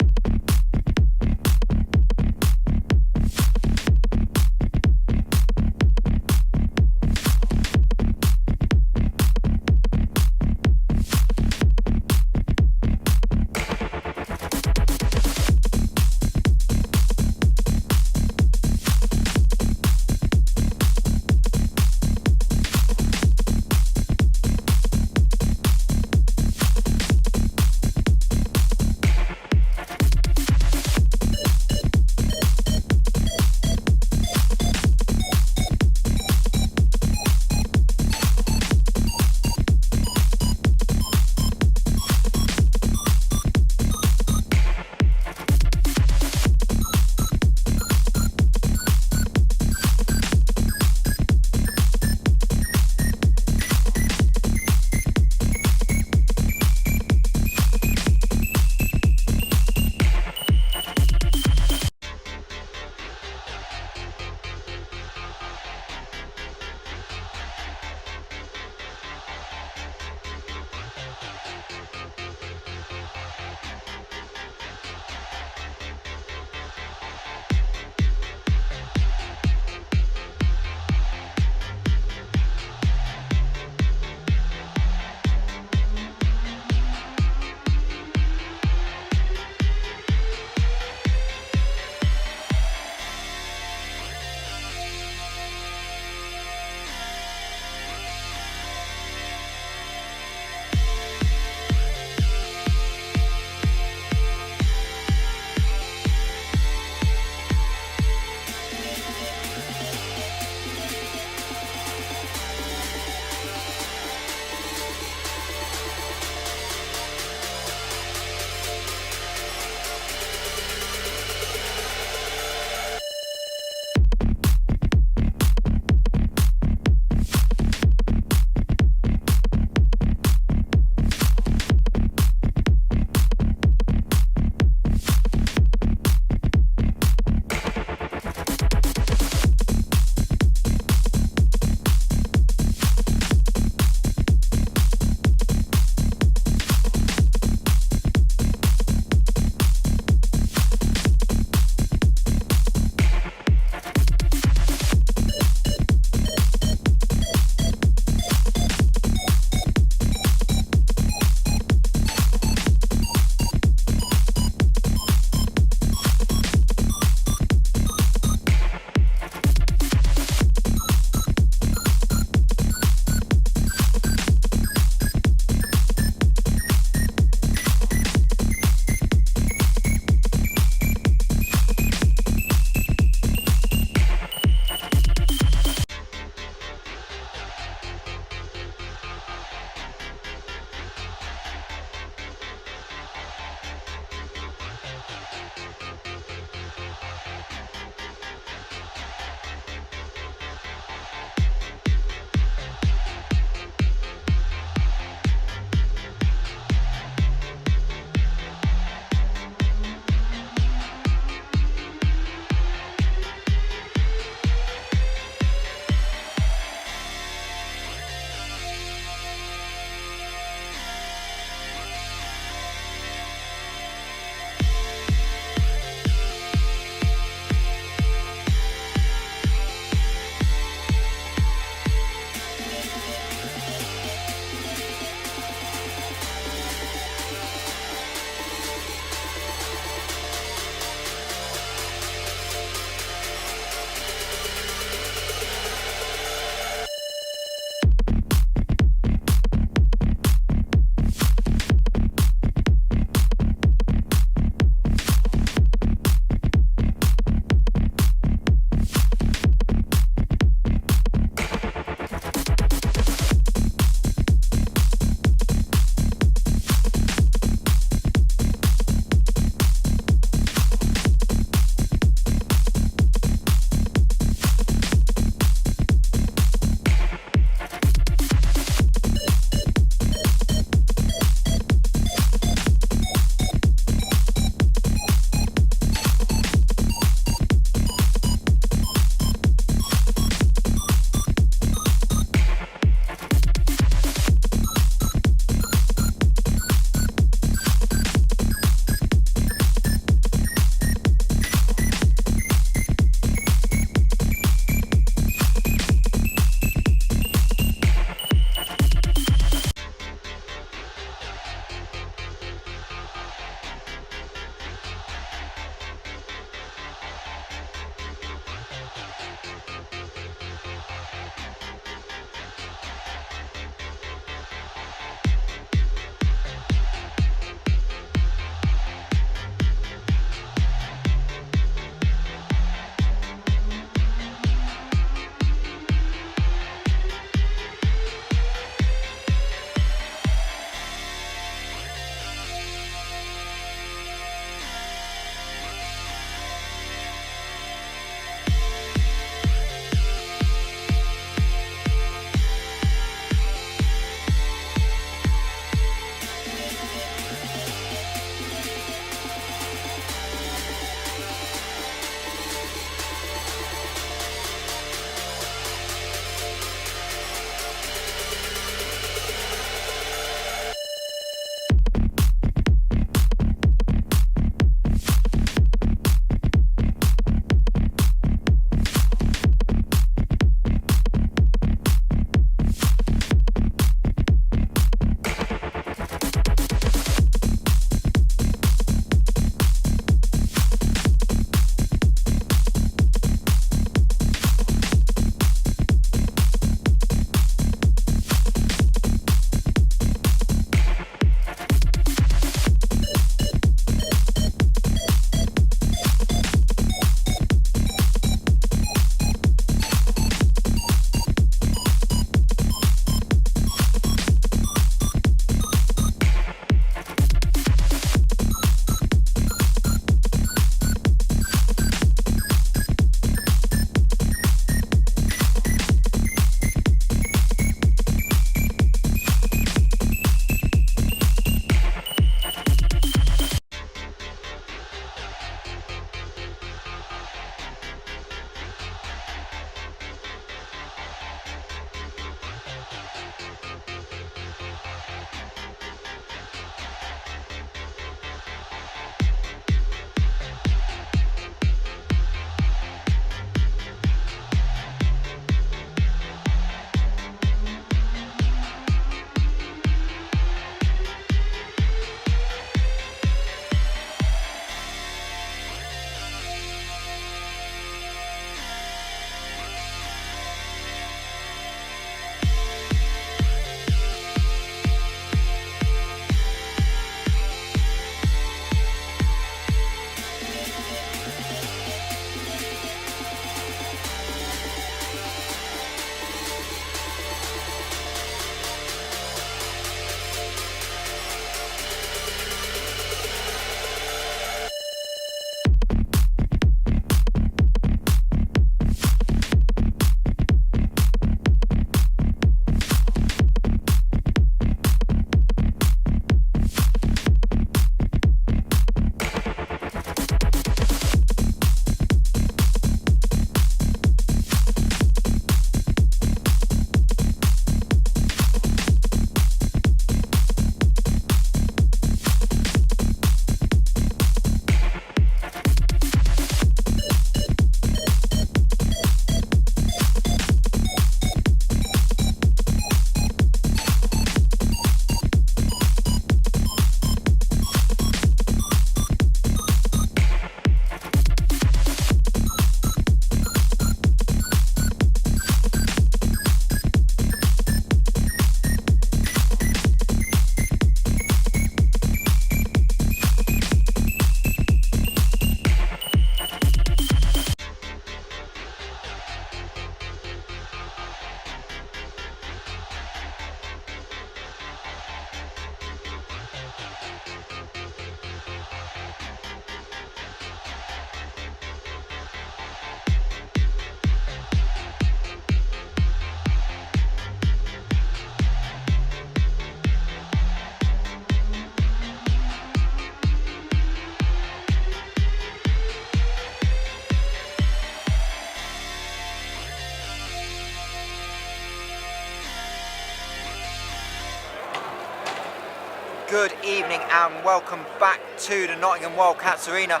Good evening and welcome back to the Nottingham Wildcats arena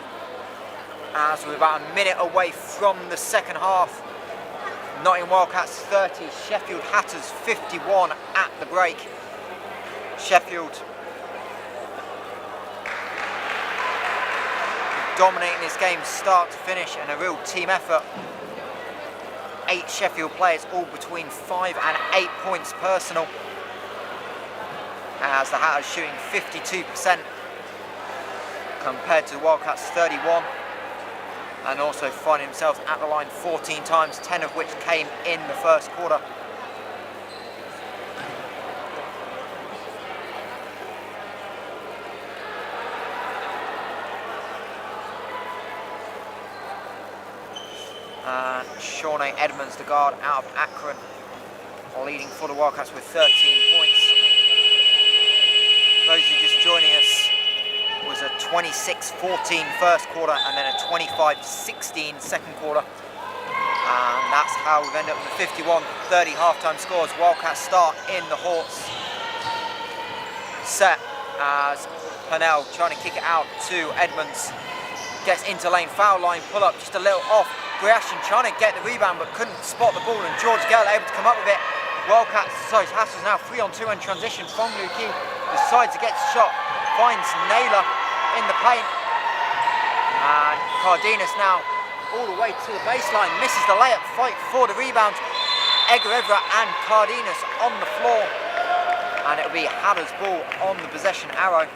as we're about a minute away from the second half. Nottingham Wildcats 30, Sheffield Hatters 51 at the break. Sheffield dominating this game start to finish and a real team effort. 8 Sheffield players, all between 5 and 8 points personal, as the Hatters shooting 52% compared to the Wildcats 31, and also finding themselves at the line 14 times, 10 of which came in the first quarter. And Shawnee Edmonds, the guard out of Akron, leading for the Wildcats with 13 points. Those who are just joining us, was a 26-14 first quarter and then a 25-16 second quarter. And that's how we've ended up with the 51-30 halftime scores. Wildcats start in the Hawks set as Purnell trying to kick it out to Edmonds. Gets into lane, foul line, pull up just a little off. Ashton trying to get the rebound but couldn't spot the ball, and George Gale able to come up with it. Hatters now 3-on-2 in transition. Fong Lu Ki decides to get the shot, finds Naylor in the paint, and Cardenas now all the way to the baseline, misses the layup, fight for the rebound. Egerevra and Cardenas on the floor, and it'll be Hatters ball on the possession arrow.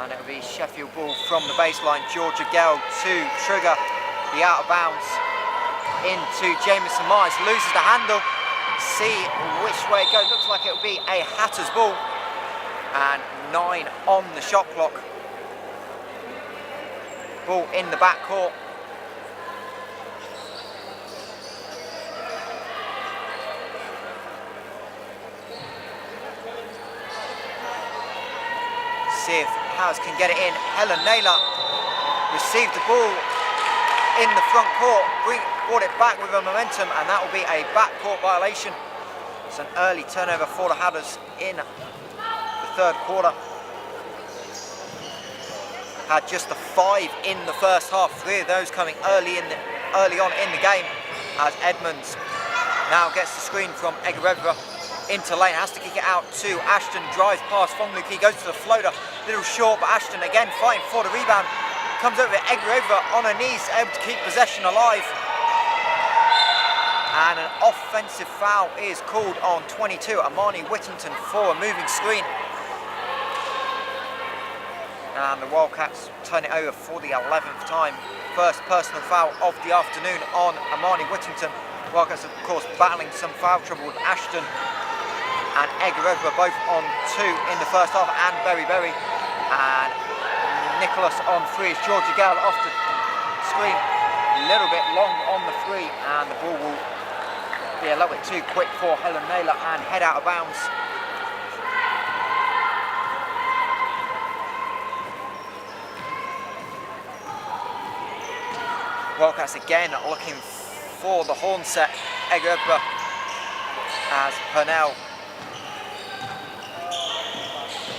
And it'll be Sheffield ball from the baseline. Georgia Gale to trigger the out of bounds into Jamison Myers. Loses the handle. See which way it goes. Looks like it'll be a Hatters ball. And 9 on the shot clock. Ball in the backcourt. See if Hatters can get it in. Helen Naylor received the ball in the front court, brought it back with a momentum, and that will be a backcourt violation. It's an early turnover for the Hatters in the third quarter. Had just the 5 in the first half, 3 of those coming early on in the game, as Edmonds now gets the screen from Egerevra into lane, has to kick it out to Ashton, drives past Fong Lu Ki, goes to the floater, little short, but Ashton again fighting for the rebound, comes over to Egerevra on her knees, able to keep possession alive. And an offensive foul is called on 22, Amani Whittington, for a moving screen. And the Wildcats turn it over for the 11th time. First personal foul of the afternoon on Amani Whittington. Wildcats, of course, battling some foul trouble with Ashton and Egerevra, both on 2 in the first half, and Berry. And Nicholas on 3 as Georgia Gale off the screen. A little bit long on the 3, and the ball will be a little bit too quick for Helen Naylor and head out of bounds. Wildcats again looking for the horn set. Egerevra as Purnell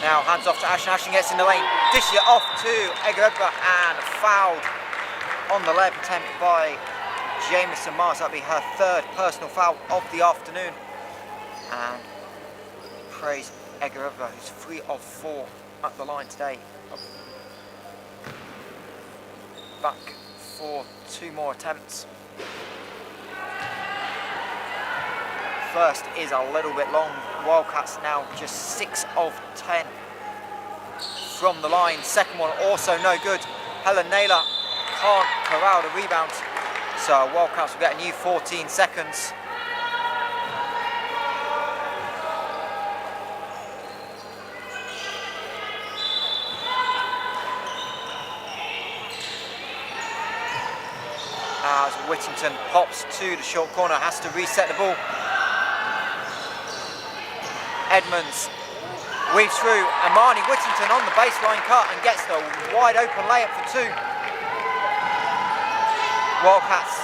now hands off to Ashton. Ashton gets in the lane, dishes it off to Egerevra, and fouled on the layup attempt by Jamison Myers. That'll be her 3rd personal foul of the afternoon. And praise Egerevra, who's 3 of 4 at the line today. Back for 2 more attempts. First is a little bit long. Wildcats now just 6 of 10 from the line. Second one also no good. Helen Naylor can't corral the rebound, so Wildcats will get a new 14 seconds. As Whittington pops to the short corner, has to reset the ball. Edmonds weaves through. Amani Whittington on the baseline cut and gets the wide open layup for 2. Wildcats,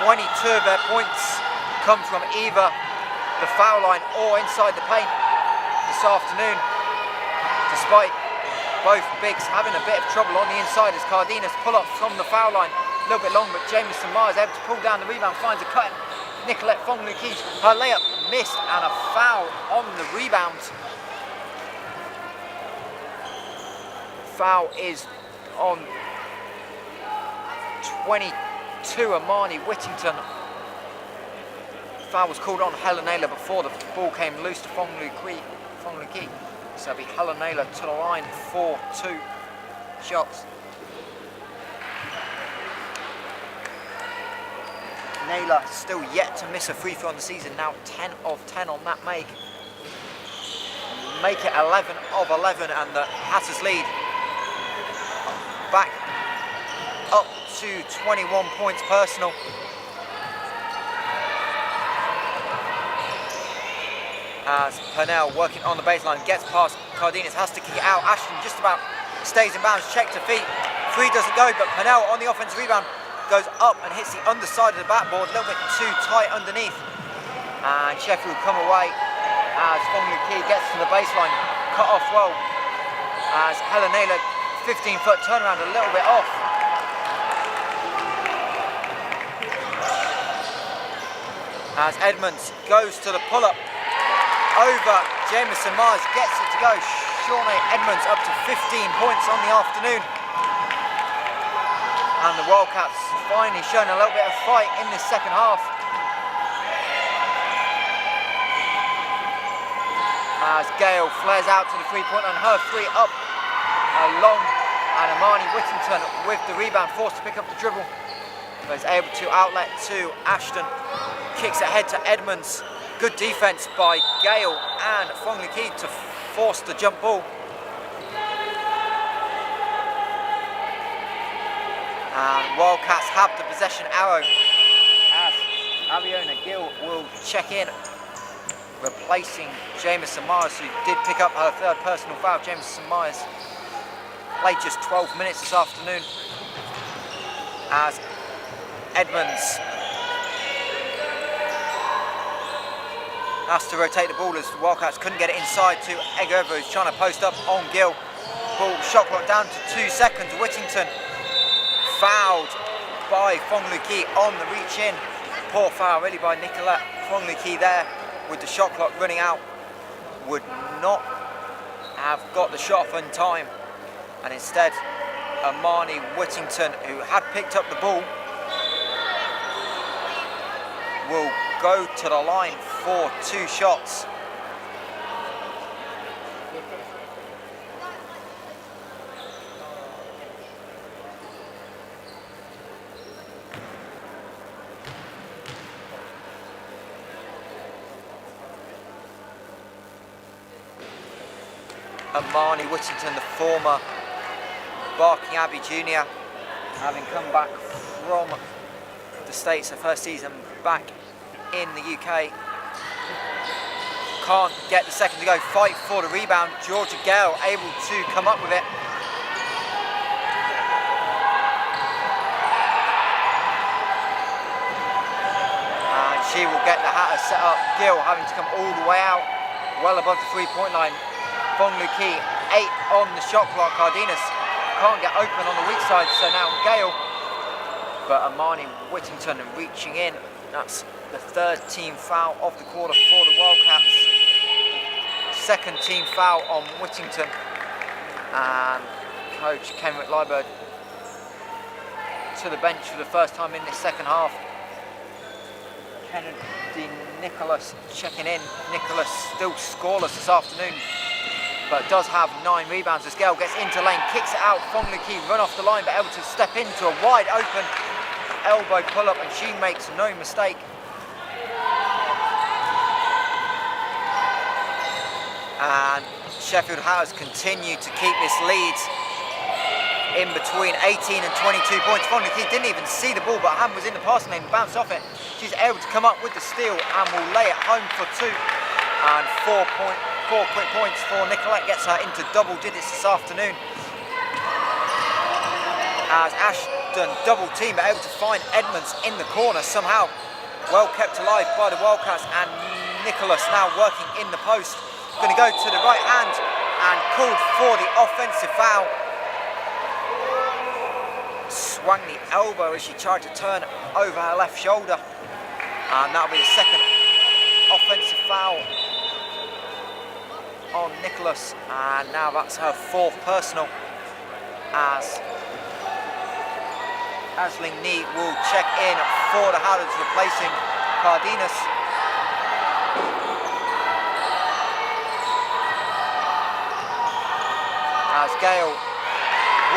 22 of their points come from either the foul line or inside the paint this afternoon, despite both bigs having a bit of trouble on the inside as Cardenas pull up from the foul line. A little bit long, but Jameson Myers able to pull down the rebound, finds a cut. Nicolette Fong-Lu-Ki, her layup missed and a foul on the rebound. Foul is on 22, Amani Whittington. Foul was called on Helen Naylor before the ball came loose to Fong-Lu-Ki. So it'll be Helen Naylor to the line for 2 shots. Naylor still yet to miss a free throw on the season, now 10 of 10 on that make. Make it 11 of 11 and the Hatters lead back up to 21 points personal. As Purnell working on the baseline, gets past Cardenas, has to kick it out. Ashton just about stays in bounds, check to feet. 3 doesn't go, but Purnell on the offensive rebound goes up and hits the underside of the backboard, a little bit too tight underneath. And Sheffield come away as Fong-Lu-Ki gets to the baseline, cut off well. As Helen Naylor, 15-foot turnaround, a little bit off. As Edmonds goes to the pull-up over Jameson Myers, gets it to go. Shawnee Edmonds up to 15 points on the afternoon. And the Wildcats finally showing a little bit of fight in this second half. As Gale flares out to the three-point line, her 3 up, long, and Amani Whittington with the rebound, forced to pick up the dribble, but is able to outlet to Ashton. Kicks ahead to Edmonds. Good defense by Gale and Fong-Lu-Ki to force the jump ball. And Wildcats have the possession arrow as Aviona Gill will check in, replacing Jameson Myers, who did pick up her 3rd personal foul. Jameson Myers played just 12 minutes this afternoon. As Edmonds has to rotate the ball as the Wildcats couldn't get it inside to Egger, who's trying to post up on Gill. Ball shot clock down to 2 seconds. Whittington fouled by Fong-Lu-Ki on the reach in. Poor foul really by Nicolette Fong-Lu-Ki there with the shot clock running out. Would not have got the shot off in time, and instead Amani Whittington, who had picked up the ball, will go to the line for 2 shots. Amani Whittington, the former Barking Abbey junior, having come back from the States, her first season back in the UK. Can't get the second to go, fight for the rebound. Georgia Gale able to come up with it. And she will get the Hatters set up. Gill having to come all the way out, well above the 3-point line. Fong-Lu-Ki, 8 on the shot clock. Cardenas can't get open on the weak side, so now Gale. But Amani Whittington reaching in. That's the 3rd team foul of the quarter for the Wildcats. 2nd team foul on Whittington. And coach Kenrick Liebert to the bench for the first time in this second half. Kennedy Nicholas checking in. Nicholas still scoreless this afternoon, but does have 9 rebounds as Gale gets into lane, kicks it out. Fong-Lu-Ki run off the line, but able to step into a wide open elbow pull up, and she makes no mistake. And Sheffield Hatters continue to keep this lead in between 18 and 22 points. Fong-Lu-Ki didn't even see the ball, but hand was in the passing lane, bounced off it. She's able to come up with the steal and will lay it home for 2. And 4 quick points for Nicolette, gets her into double digits this afternoon. As Ashton double team, but able to find Edmonds in the corner somehow. Well kept alive by the Wildcats, and Nicholas now working in the post. Going to go to the right hand and called for the offensive foul. Swung the elbow as she tried to turn over her left shoulder. And that'll be the second offensive foul on Nicholas. And now that's her fourth personal, as Aisling Knee will check in for the Hallards, replacing Cardenas. As Gale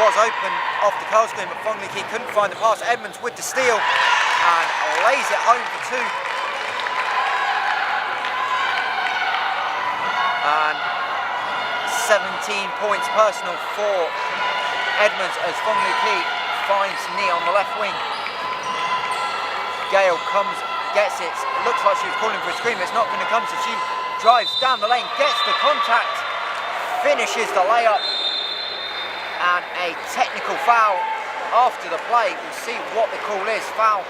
was open off the curl screen, but Fong Lee Kee couldn't find the pass. Edmonds with the steal and lays it home for two. And 17 points personal for Edmonds as Fong Lee Kee finds Knee on the left wing. Gale comes, gets it. Looks like she was calling for a screen, but it's not going to come, so she drives down the lane, gets the contact, finishes the layup. And a technical foul after the play. We'll see what the call is. Foul.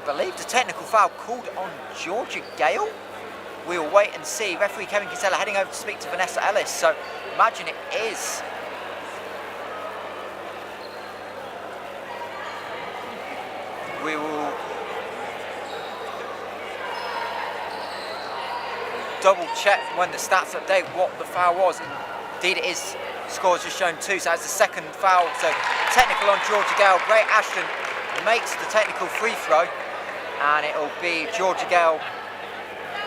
Believe the technical foul called on Georgia Gale. We'll wait and see. Referee Kevin Kinsella heading over to speak to Vanessa Ellis, so imagine it is. We will double check when the stats update what the foul was. Indeed it is. Scores just shown 2, so that's the second foul. So technical on Georgia Gale. Great Ashton makes the technical free throw, and it'll be Georgia Gale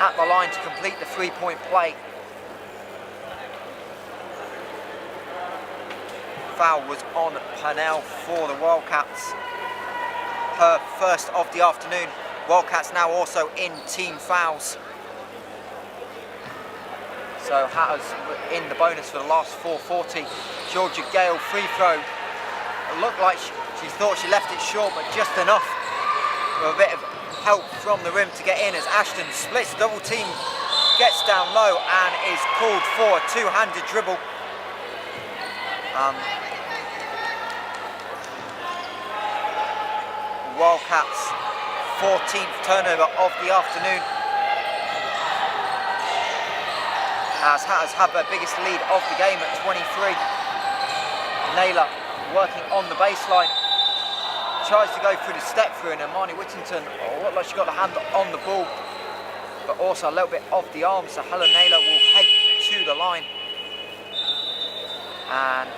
at the line to complete the 3-point play. Foul was on Purnell for the Wildcats. Her first of the afternoon. Wildcats now also in team fouls. So Hatters in the bonus for the last 4:40. Georgia Gale free throw. It looked like she thought she left it short, but just enough with a bit of help from the rim to get in, as Ashton splits the double team, gets down low and is called for a two-handed dribble. Wildcats 14th turnover of the afternoon, as Hatters have their biggest lead of the game at 23. Naylor working on the baseline, tries to go through the step through, and Amani Whittington looked like she got the hand on the ball, but also a little bit off the arm, so Helen Naylor will head to the line, and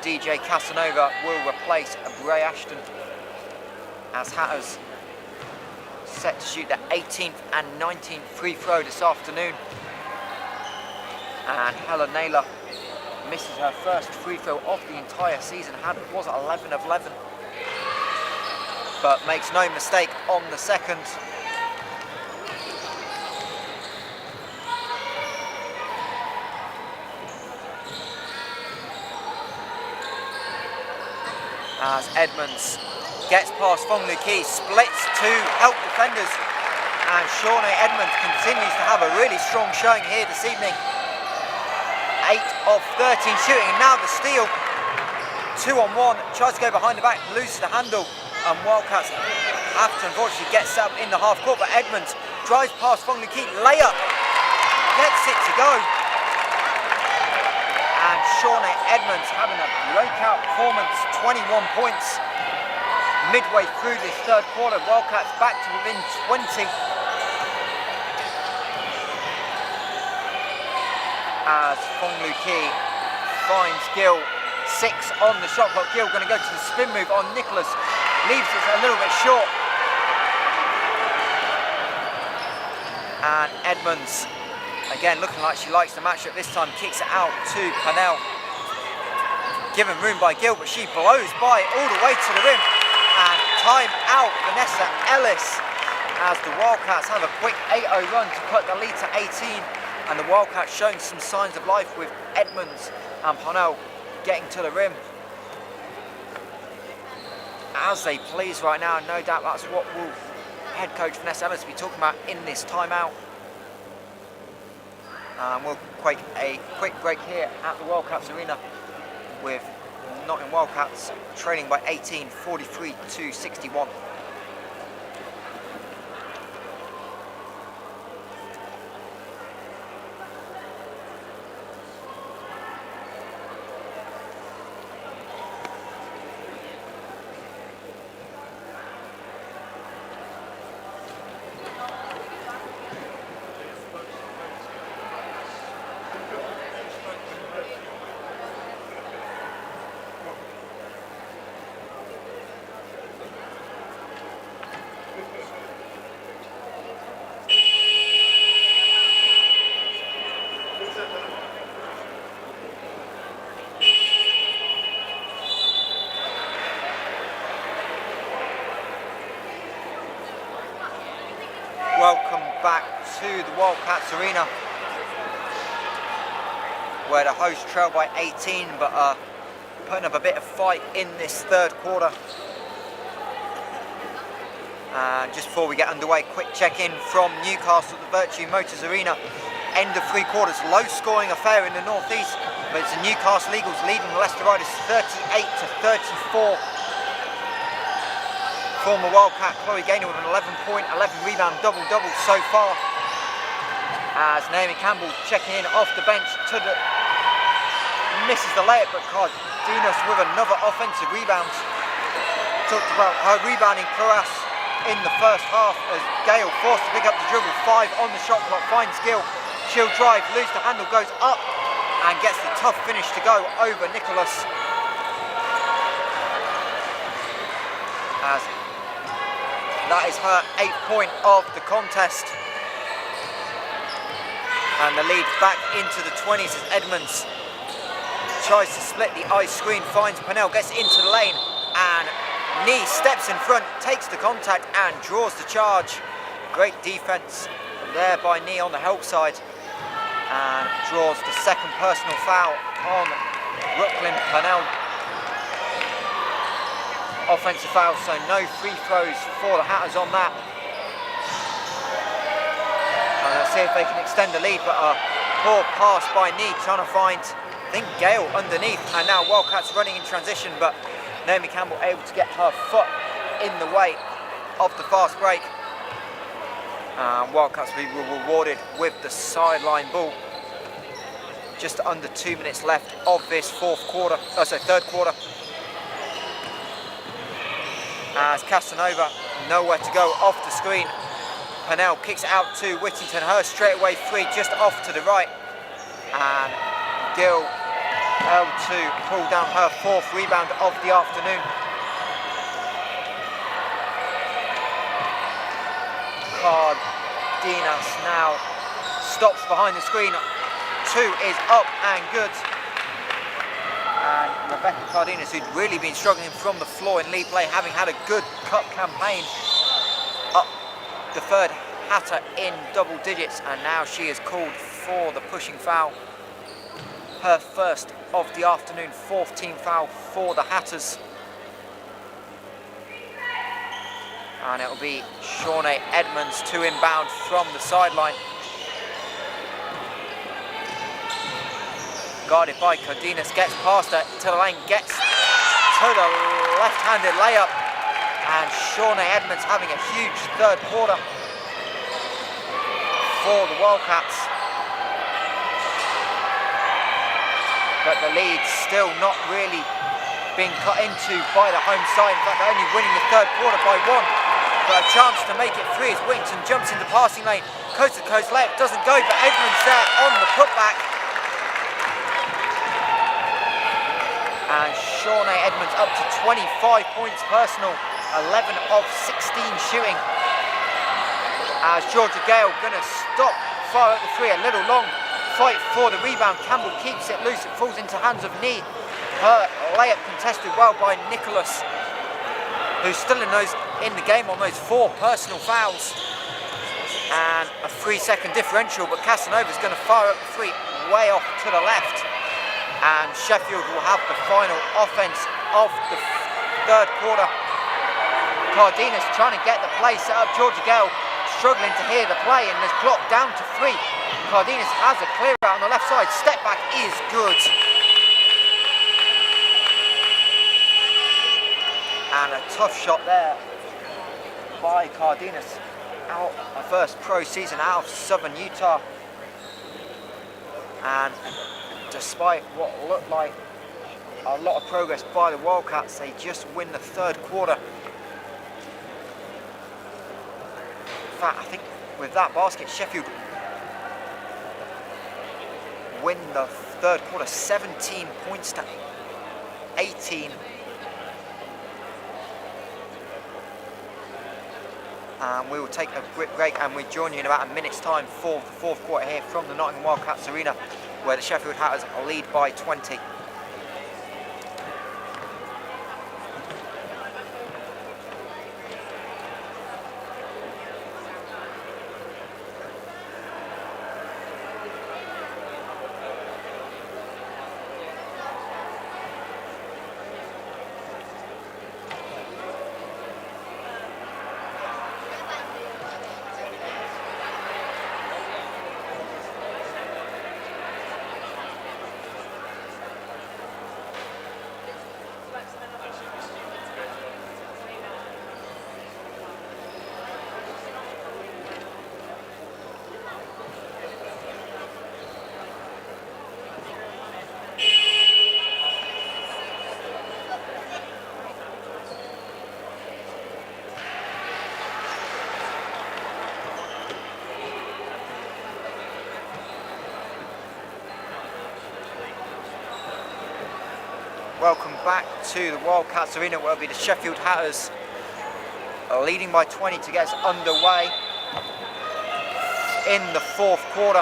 DJ Casanova will replace Bray Ashton, as Hatters set to shoot their 18th and 19th free throw this afternoon. And Helen Naylor misses her first free throw of the entire season. Was 11 of 11, but makes no mistake on the second. As Edmonds gets past Fong Lee Kee, splits to help defenders, and Shawnee Edmonds continues to have a really strong showing here this evening. 8 of 13 shooting, and now the steal. 2-on-1, tries to go behind the back, loses the handle, and Wildcats have to unfortunately get set up in the half court, but Edmonds drives past Fong Lee Kee, layup, gets it to go. And Shawnee Edmonds having a breakout performance, 21 points. Midway through this third quarter, Wildcats back to within 20. As Fong Lee Kee finds Gill, 6 on the shot clock. Gill going to go to the spin move on Nicholas, leaves it a little bit short. And Edmonds, again looking like she likes the matchup this time, kicks it out to Purnell. Given room by Gill, but she blows by all the way to the rim. And time out Vanessa Ellis, as the Wildcats have a quick 8-0 run to put the lead to 18. And the Wildcats showing some signs of life with Edmonds and Purnell getting to the rim as they please right now. No doubt that's what will head coach Vanessa Emmons will be talking about in this timeout. We'll take a quick break here at the Wildcats Arena with Nottingham Wildcats trailing by 18, 43-61. Welcome back to the Wildcats Arena, where the hosts trail by 18, but putting up a bit of fight in this third quarter. Just before we get underway, quick check-in from Newcastle at the Virtue Motors Arena. End of three quarters, low-scoring affair in the northeast, but it's the Newcastle Eagles leading the Leicester Riders 38-34. Former Wildcat Chloe Gaynor with an 11-point, 11-rebound double-double so far. As Naomi Campbell checking in off the bench to the misses the layup, but Cardenas with another offensive rebound. Talked about her rebounding prowess in the first half as Gale forced to pick up the dribble, 5 on the shot clock, finds Gill. She'll drive, lose the handle, goes up and gets the tough finish to go over Nicholas. As that is her 8th point of the contest. And the lead back into the 20s as Edmonds tries to split the ice screen, finds Pennell, gets into the lane, and Nee steps in front, takes the contact and draws the charge. Great defense there by Nee on the help side, and draws the second personal foul on Brooklyn Pennell. Offensive foul, so no free throws for the Hatters on that. And let's see if they can extend the lead, but a poor pass by Nee, trying to find, I think, Gale underneath. And now Wildcats running in transition, but Naomi Campbell able to get her foot in the way of the fast break. Wildcats will be rewarded with the sideline ball. Just under 2 minutes left of this third quarter. As Casanova, nowhere to go off the screen. Pennell kicks it out to Whittington, her straightaway three just off to the right. And Gill able to pull down her 4th rebound of the afternoon. Cardenas now stops behind the screen. 2 is up and good. And Rebecca Cardenas, who'd really been struggling from the floor in league play, having had a good cup campaign, up the third Hatter in double digits, and now she is called for the pushing foul. Her first of the afternoon, 4th team foul for the Hatters. And it'll be Shawnee Edmonds to inbound from the sideline. Guarded by Cardenas, gets past her to the lane, gets to the left-handed layup, and Shawnee Edmonds having a huge third quarter for the Wildcats. But the lead still not really being cut into by the home side. In fact, they're only winning the third quarter by 1. But a chance to make it 3 as Whittington jumps in the passing lane. Coast-to-coast layup doesn't go, but Edmonds there on the putback. And Shawnee Edmonds up to 25 points personal, 11 of 16 shooting. As Georgia Gale gonna stop, fire at the 3, a little long. Fight for the rebound, Campbell keeps it loose, it falls into hands of Nee. Her layup contested well by Nicholas, who's still in the game on those 4 personal fouls. And a 3-second differential, but Casanova's gonna fire up the 3 way off to the left. And Sheffield will have the final offense of the third quarter. Cardenas trying to get the play set up. Georgia Gale struggling to hear the play, and there's clock down to 3. Cardenas has a clear out on the left side. Step back is good. And a tough shot there by Cardenas. Out her first pro season out of Southern Utah. And despite what looked like a lot of progress by the Wildcats, they just win the third quarter. In fact, I think with that basket, Sheffield win the third quarter 17 points to 18. And we will take a quick break, and we'll join you in about a minute's time for the fourth quarter here from the Nottingham Wildcats arena, where the Sheffield Hatters lead by 20. Welcome back to the Wildcats arena, where will be the Sheffield Hatters leading by 20 to get us underway in the fourth quarter.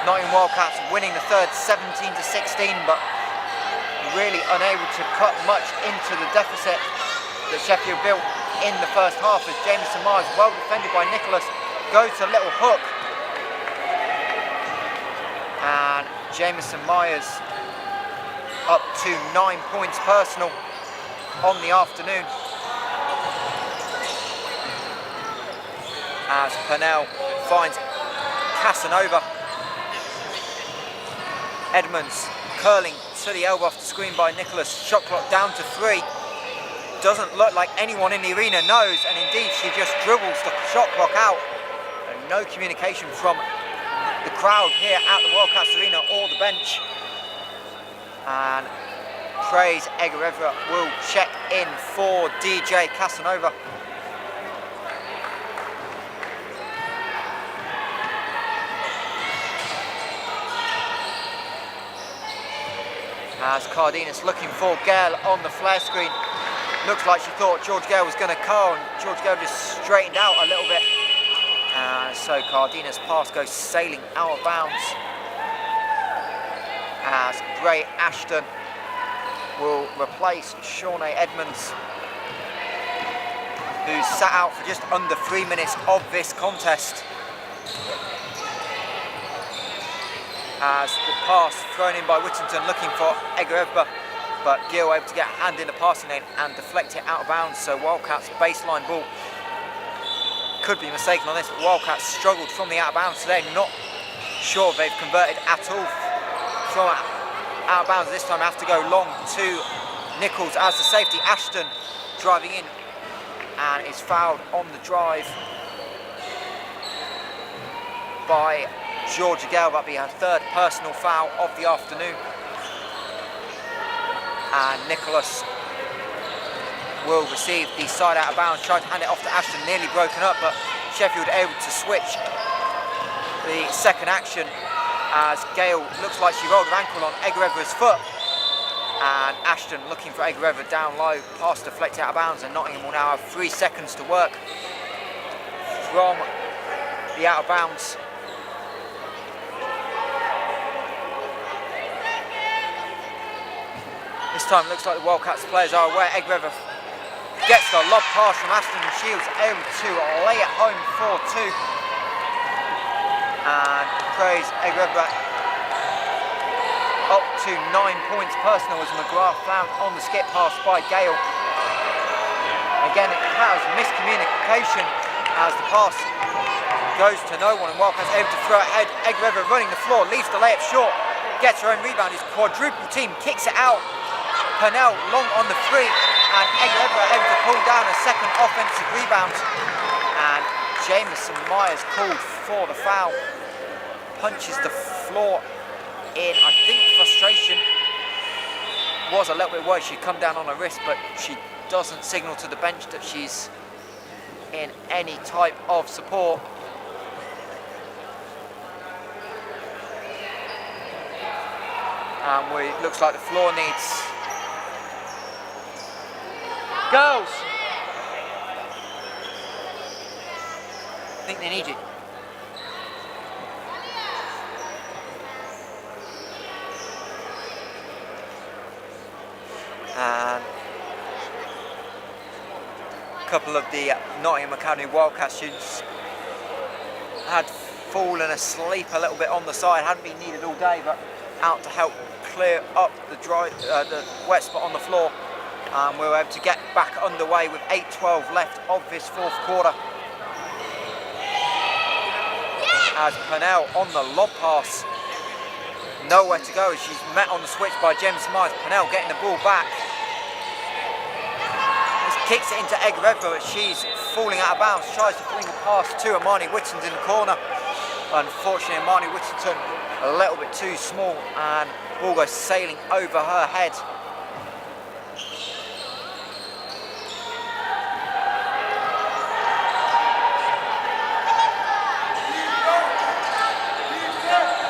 Nottingham Wildcats winning the third 17 to 16, but really unable to cut much into the deficit that Sheffield built in the first half, as Jamison Myers, well defended by Nicholas, goes to a little hook, and Jamison Myers up to 9 points personal on the afternoon, as Purnell finds Casanova. Edmonds curling to the elbow off the screen by Nicholas. Shot clock down to 3. Doesn't look like anyone in the arena knows, and indeed she just dribbles the shot clock out. And no communication from the crowd here at the Wildcats arena or the bench. And Praise Egerevra will check in for DJ Casanova. As Cardenas looking for Gale on the flare screen. Looks like she thought George Gale was going to call, and George Gale just straightened out a little bit. And so Cardenas' pass goes sailing out of bounds, as Bray Ashton will replace Shawnee Edmonds, who sat out for just under 3 minutes of this contest. As the pass thrown in by Whittington looking for Egerevba, but Gill able to get a hand in the passing lane and deflect it out of bounds. So Wildcats baseline ball. Could be mistaken on this, but Wildcats struggled from the out of bounds today. Not sure if they've converted at all from out of bounds this time. Have to go long to Nichols as the safety. Ashton driving in and is fouled on the drive by Georgia Gale. That'll be her third personal foul of the afternoon. And Nicholas will receive the side out of bounds. Tried to hand it off to Ashton, nearly broken up, but Sheffield able to switch the second action, as Gale looks like she rolled her ankle on Egerevra's foot. And Ashton looking for Egerevra down low, pass deflected out of bounds, and Nottingham will now have 3 seconds to work from the out of bounds. This time it looks like the Wildcats players are aware. Egerevra gets the lob pass from Ashton, and Shields able to lay it home for 2. And Praise Egerevra up to 9 points personal, as McGrath found on the skip pass by Gale. Again, it has miscommunication as the pass goes to no one, and Wildcats able to throw it ahead. Egg-River running the floor, leaves the layup short, gets her own rebound. His quadruple team kicks it out. Purnell long on the three, and Egg-River able to pull down a second offensive rebound. And Jameson Myers called for the foul. Punches the floor in, I think, frustration. Was a little bit worried she'd come down on her wrist, but she doesn't signal to the bench that she's in any type of support. And looks like the floor needs girls. I think they need you. And a couple of the Nottingham Academy Wildcat students had fallen asleep a little bit on the side, hadn't been needed all day, but out to help clear up the wet spot on the floor. And we were able to get back underway with 8:12 left of this fourth quarter. As Purnell on the lob pass, nowhere to go as she's met on the switch by James Myers. Purnell getting the ball back. Kicks it into Egg-River, but she's falling out of bounds. Tries to bring the pass to Amani Whittington in the corner. Unfortunately, Amani Whittington a little bit too small, and ball goes sailing over her head.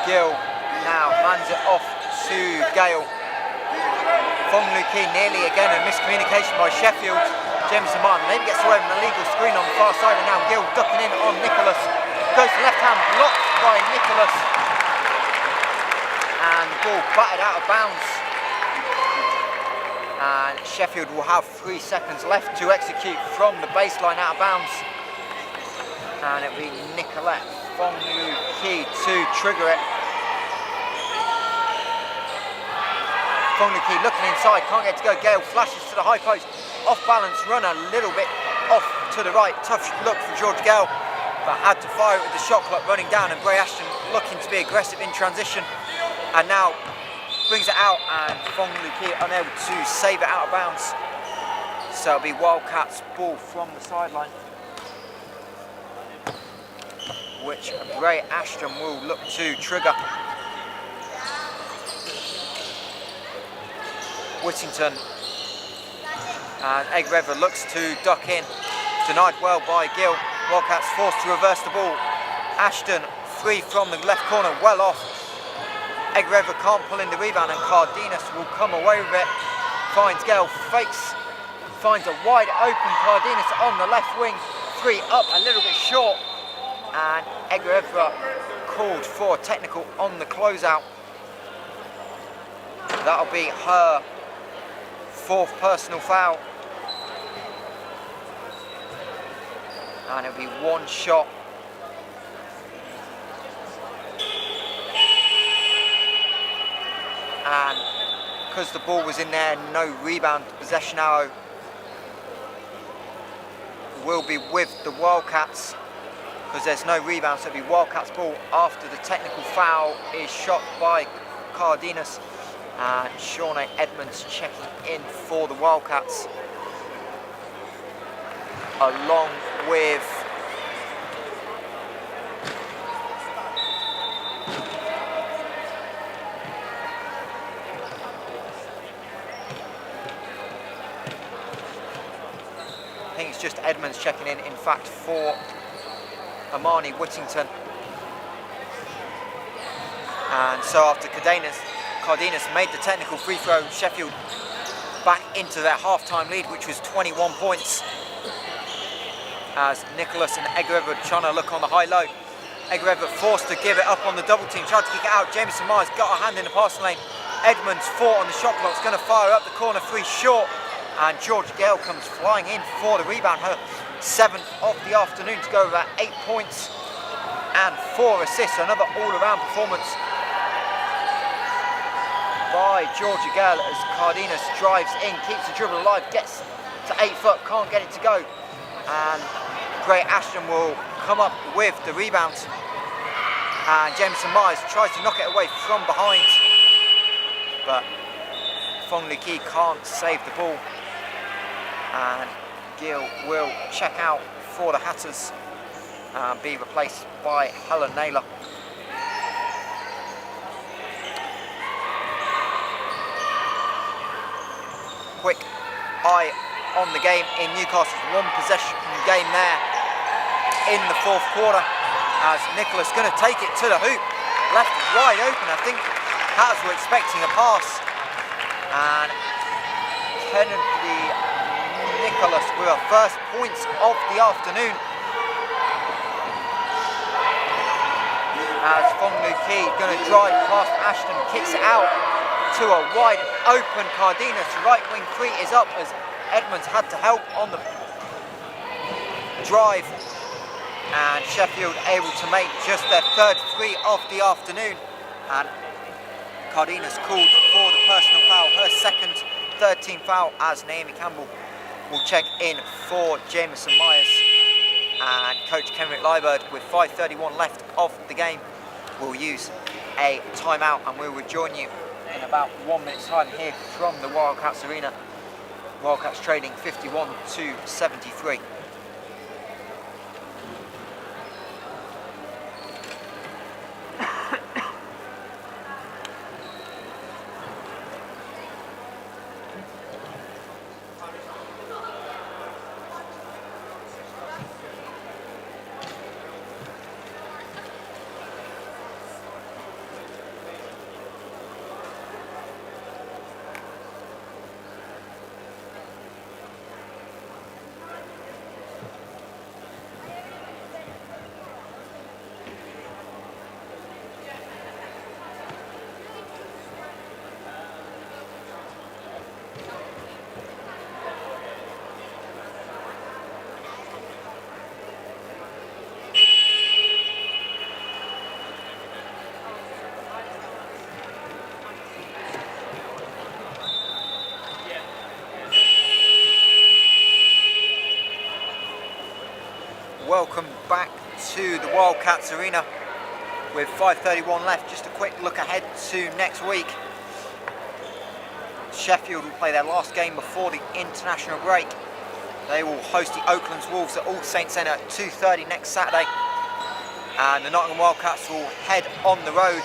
Gill now hands it off to Gale. Fong Lu Ki nearly again a miscommunication by Sheffield. Jameson Martin maybe gets away with an illegal screen on the far side, and now Gill ducking in on Nicholas. Goes to left hand, blocked by Nicholas. And the ball batted out of bounds. And Sheffield will have 3 seconds left to execute from the baseline out of bounds. And it'll be Nicolette Fong Lu Ki to trigger it. Fong Lu Ki looking inside, can't get to go. Gale flashes to the high post. Off balance, run a little bit off to the right. Tough look for George Gale, but had to fire it with the shot clock running down, and Bray Ashton looking to be aggressive in transition. And now brings it out, and Fong Lu Ki unable to save it out of bounds. So it'll be Wildcats ball from the sideline, which Bray Ashton will look to trigger. Whittington and Egg-River looks to duck in. Denied well by Gill. Wildcats forced to reverse the ball. Ashton, 3 from the left corner, well off. Egg-River can't pull in the rebound, and Cardenas will come away with it. Finds Gale, fakes, finds a wide open Cardenas on the left wing. 3 up, a little bit short. And Egg-River called for a technical on the closeout. That'll be her 4th personal foul. And it'll be 1 shot. And because the ball was in there, no rebound, possession arrow will be with the Wildcats, because there's no rebound, so it'll be Wildcats ball after the technical foul is shot by Cardenas. And Shawnee Edmonds checking in for the Wildcats, along with I think it's just Edmonds checking in fact, for Amani Whittington. And so after Cardenas made the technical free throw, Sheffield back into their half-time lead, which was 21 points. As Nicholas and Egg-River trying to look on the high-low. Egg-River forced to give it up on the double team, tried to kick it out. Jameson Myers got a hand in the passing lane. Edmonds 4 on the shot clock, going to fire up the corner 3 short. And George Gale comes flying in for the rebound, her 7th of the afternoon, to go with that 8 points and 4 assists. Another all-around performance by Georgia Gale as Cardenas drives in, keeps the dribble alive, gets to 8 foot, can't get it to go. And Great Ashton will come up with the rebound. And Jameson Myers tries to knock it away from behind. But Fong Lu Ki can't save the ball. And Gill will check out for the Hatters and be replaced by Helen Naylor. Quick eye on the game in Newcastle's one possession game there in the fourth quarter, as Nicholas going to take it to the hoop, left wide open. I think Hatters were expecting a pass, and Kennedy Nicholas with her first points of the afternoon, as Fong Lu Ki going to drive past Ashton, kicks it out to a wide open Cardenas. Right wing three is up, as Edmonds had to help on the drive, and Sheffield able to make just their third three of the afternoon, and Cardenas called for the personal foul, her second, third team foul, as Naomi Campbell will check in for Jameson Myers. And coach Kenrick Liebert, with 5:31 left of the game, will use a timeout, and we will join you in about 1 minute's time here from the Wildcats Arena. Wildcats trading 51-73. Welcome back to the Wildcats Arena with 5:31 left. Just a quick look ahead to next week. Sheffield will play their last game before the international break. They will host the Oaklands Wolves at All Saints Centre at 2:30 next Saturday. And the Nottingham Wildcats will head on the road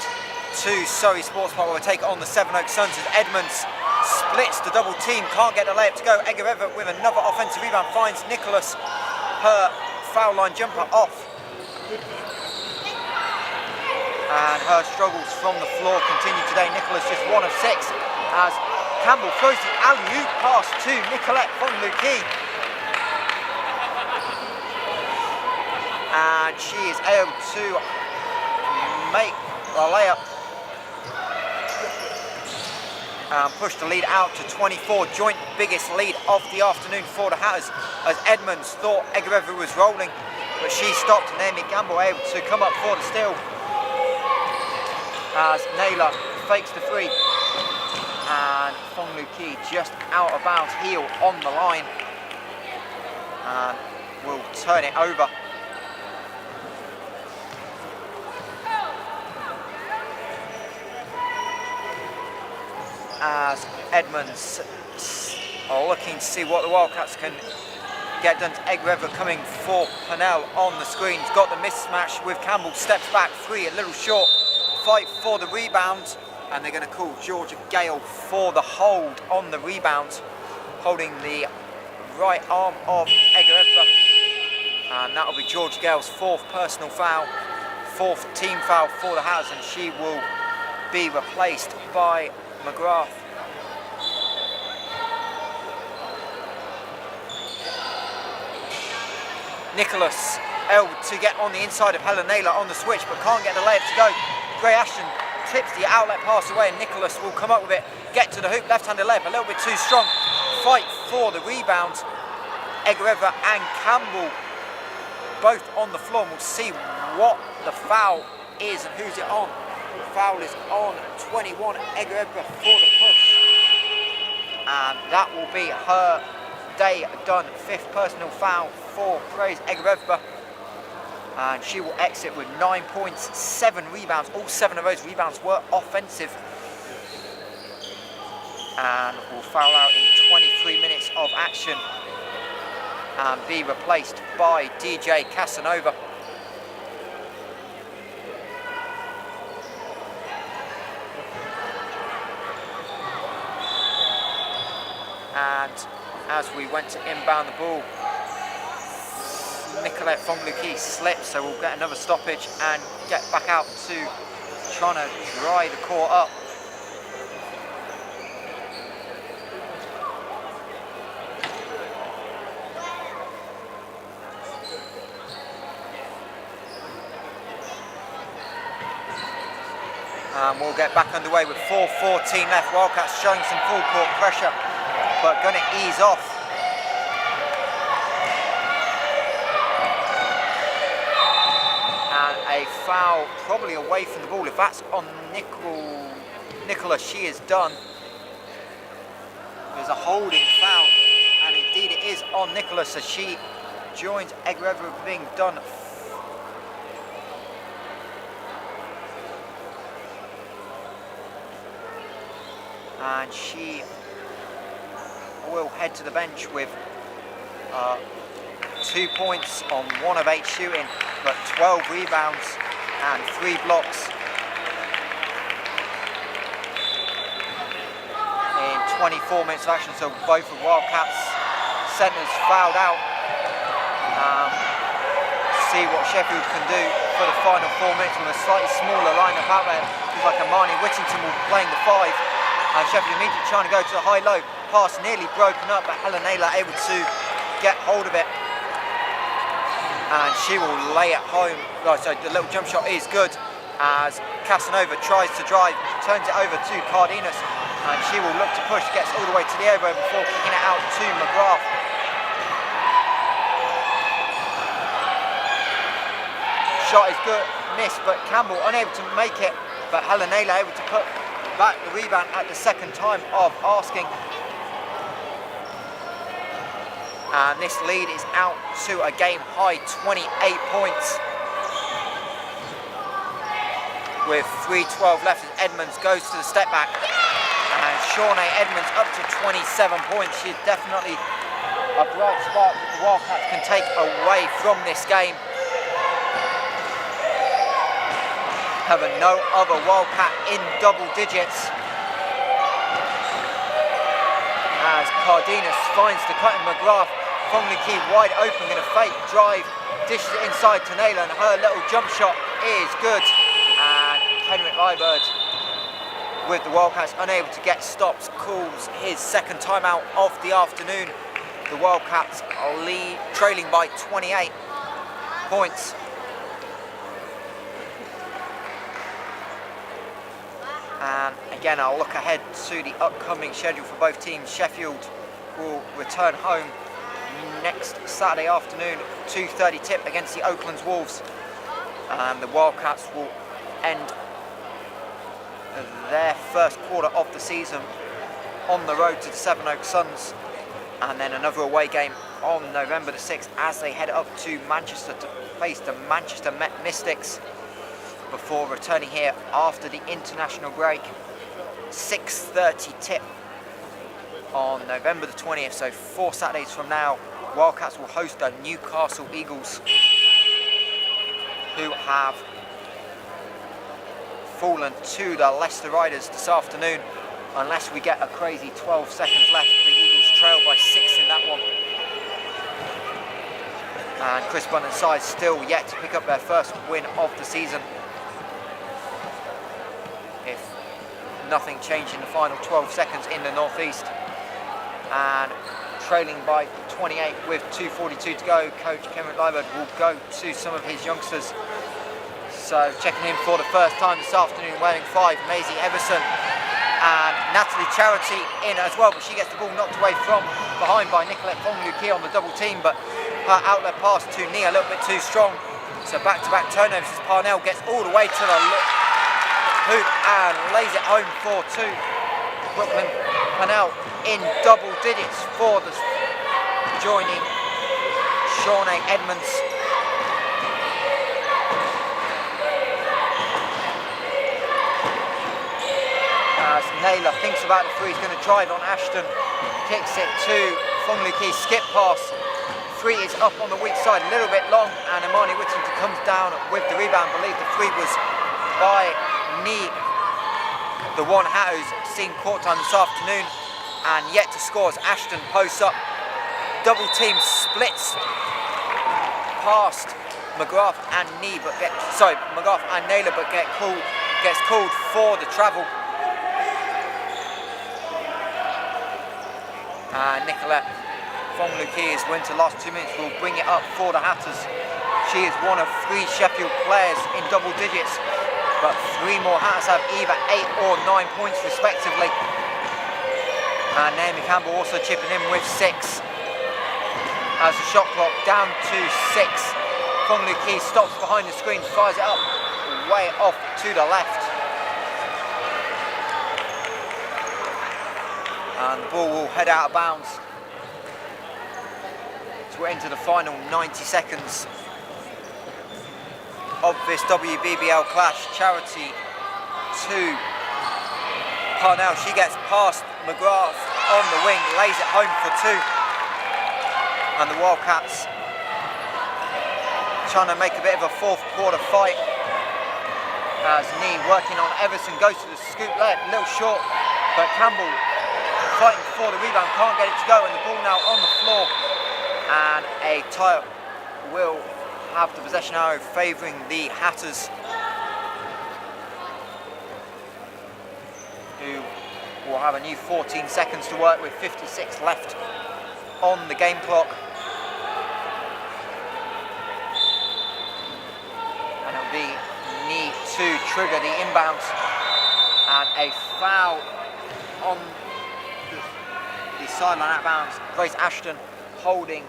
to Surrey Sports Park, where we'll take on the Sevenoaks Suns, as Edmonds splits the double team, can't get the layup to go. Edgar Everett with another offensive rebound finds Nicholas her foul line jumper off, and her struggles from the floor continue today. Nicholas just 1 of 6, as Campbell throws the alley-oop pass to Nicolette Fong Lu Ki, and she is able to make the layup and push the lead out to 24, joint biggest lead of the afternoon for the Hatters, as Edmonds thought Edgar Everett was rolling, but she stopped. Naomi Campbell able to come up for the steal, as Naylor fakes the three, and Fong Lu Ki just out of bounds, heel on the line, and will turn it over. As Edmonds are looking to see what the Wildcats can get done to Edgar Everett, coming for Purnell on the screen. He's got the mismatch with Campbell, steps back, three a little short, fight for the rebound, and they're going to call Georgia Gale for the hold on the rebound, holding the right arm of Edgar Everett, and that'll be Georgia Gale's fourth personal foul, fourth team foul for the Hatters, and she will be replaced by McGrath. Nicholas able to get on the inside of Helen Naylor on the switch, but can't get the layup to go. Gray Ashton tips the outlet pass away, and Nicholas will come up with it, get to the hoop, left-handed layup, a little bit too strong. Fight for the rebound. Edgar Everett and Campbell both on the floor, and we'll see what the foul is and who's it on. The foul is on 21, Edgar Everett for the push, and that will be her day done. 5th personal foul for Praise Egerevba. And she will exit with 9 points, 7 rebounds. All 7 of those rebounds were offensive. And will foul out in 23 minutes of action and be replaced by DJ Casanova. And as we went to inbound the ball, Nicolette Fongluki slipped, so we'll get another stoppage and get back out to trying to dry the court up. And we'll get back underway with 4:14 left. Wildcats showing some full court pressure, but going to ease off. And a foul probably away from the ball. If that's on Nicola, she is done. There's a holding foul, and indeed it is on Nicola, so she joins Egerevba being done. And she will head to the bench with 2 points on 1 of 8 shooting, but 12 rebounds and 3 blocks in 24 minutes of action. So both of Wildcats centres fouled out. See what Sheffield can do for the final 4 minutes with a slightly smaller lineup out there. Looks like Amani Whittington will be playing the 5. And Sheffield immediately trying to go to the high-low. Pass nearly broken up, but Helen Naylor able to get hold of it. And she will lay it home. Right, so the little jump shot is good as Casanova tries to drive, turns it over to Cardenas, and she will look to push, gets all the way to the elbow before kicking it out to McGrath. Shot is good, missed, but Campbell unable to make it, but Helen Naylor able to put back the rebound at the second time of asking. And this lead is out to a game high 28 points. With 3:12 left as Edmonds goes to the step back. And Shawnee Edmonds up to 27 points. She's definitely a bright spark that the Wildcats can take away from this game. Having no other Wildcat in double digits. As Cardenas finds the cut in McGrath, Fongluki wide open, going to fake drive, dishes it inside to Naylor, and her little jump shot is good. And Henrik Liebert, with the Wildcats unable to get stops, calls his second timeout of the afternoon. The Wildcats are trailing by 28 points. And again, I'll look ahead to the upcoming schedule for both teams. Sheffield will return home next Saturday afternoon, 2:30 tip against the Oaklands Wolves. And the Wildcats will end their first quarter of the season on the road to the Sevenoaks Suns. And then another away game on November the 6th as they head up to Manchester to face the Manchester Mystics, before returning here after the international break. 6:30 tip on November the 20th, so 4 Saturdays from now. Wildcats will host the Newcastle Eagles, who have fallen to the Leicester Riders this afternoon. Unless we get a crazy 12 seconds left, the Eagles trail by 6 in that one. And Chris Bunton's side still yet to pick up their first win of the season. If nothing changed in the final 12 seconds in the northeast. And trailing by 28 with 2:42 to go, coach Henrik Liebert will go to some of his youngsters. So checking in for the first time this afternoon, wearing 5, Maisie Everson, and Natalie Charity in as well, but she gets the ball knocked away from behind by Nicolette Fongluki on the double team, but her outlet pass to Nia a little bit too strong. So back-to-back turnovers as Parnell gets all the way to the hoop and lays it home for 2. Brooklyn Parnell in double digits for the joining Shawnee Edmonds. As Naylor thinks about the three, he's going to drive on Ashton, kicks it to Fong Lu Ki, skip pass. Three is up on the weak side, a little bit long, and Imani Whittington comes down with the rebound. I believe the three was by Ni, the one who's seen court time this afternoon, and yet to score as Ashton posts up. Double team splits past McGrath and McGrath and Naylor, but gets called for the travel. And Nicolette Fong Lu Ki is went to the last 2 minutes, will bring it up for the Hatters. She is one of 3 Sheffield players in double digits, but 3 more Hatters have either 8 or 9 points respectively. And Naomi Campbell also chipping in with 6. As the shot clock down to 6. Fong Lu Ki stops behind the screen, fires it up, way off to the left. And the ball will head out of bounds. So we're into the final 90 seconds of this WBBL clash. Charity to Parnell. She gets past McGrath on the wing, lays it home for 2. And the Wildcats trying to make a bit of a fourth quarter fight. As Ni working on Everson, goes to the scoop leg, a little short, but Campbell fighting for the rebound, can't get it to go, and the ball now on the floor. And a tie will have the possession arrow favouring the Hatters, who will have a new 14 seconds to work with, 56 left on the game clock. And it'll be need to trigger the inbounds, and a foul on the sideline out of bounds. Grace Ashton holding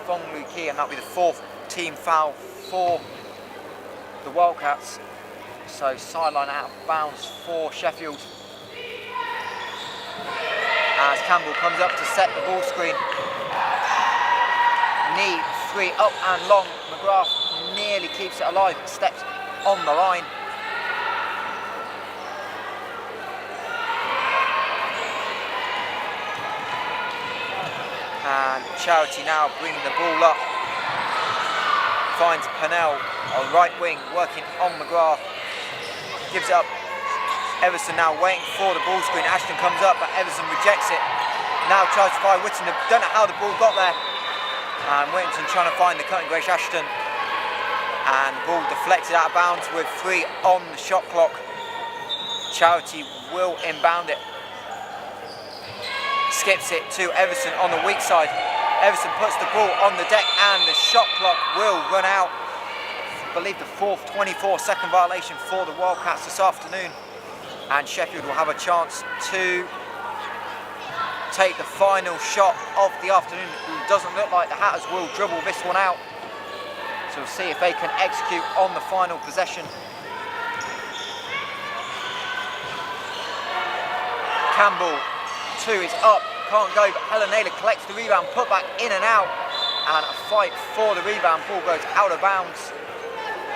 Fong Lu Ki, and that'll be the 4th team foul for the Wildcats. So sideline out of bounds for Sheffield. As Campbell comes up to set the ball screen. Ni 3 up and long. McGrath nearly keeps it alive, steps on the line. And Charity now bringing the ball up. Finds Purnell on right wing, working on McGrath. Gives it up. Everson now waiting for the ball screen. Ashton comes up, but Everson rejects it. Now tries to fire Whittington. Don't know how the ball got there. And Whittington trying to find the cutting Grace Ashton. And the ball deflected out of bounds with 3 on the shot clock. Charity will inbound it. Skips it to Everson on the weak side. Everson puts the ball on the deck, and the shot clock will run out. I believe the 4th 24-second violation for the Wildcats this afternoon. And Sheffield will have a chance to take the final shot of the afternoon. It doesn't look like the Hatters will dribble this one out. So we'll see if they can execute on the final possession. Campbell, 2 is up, can't go, but Helen Naylor collects the rebound, put back in and out, and a fight for the rebound. Ball goes out of bounds,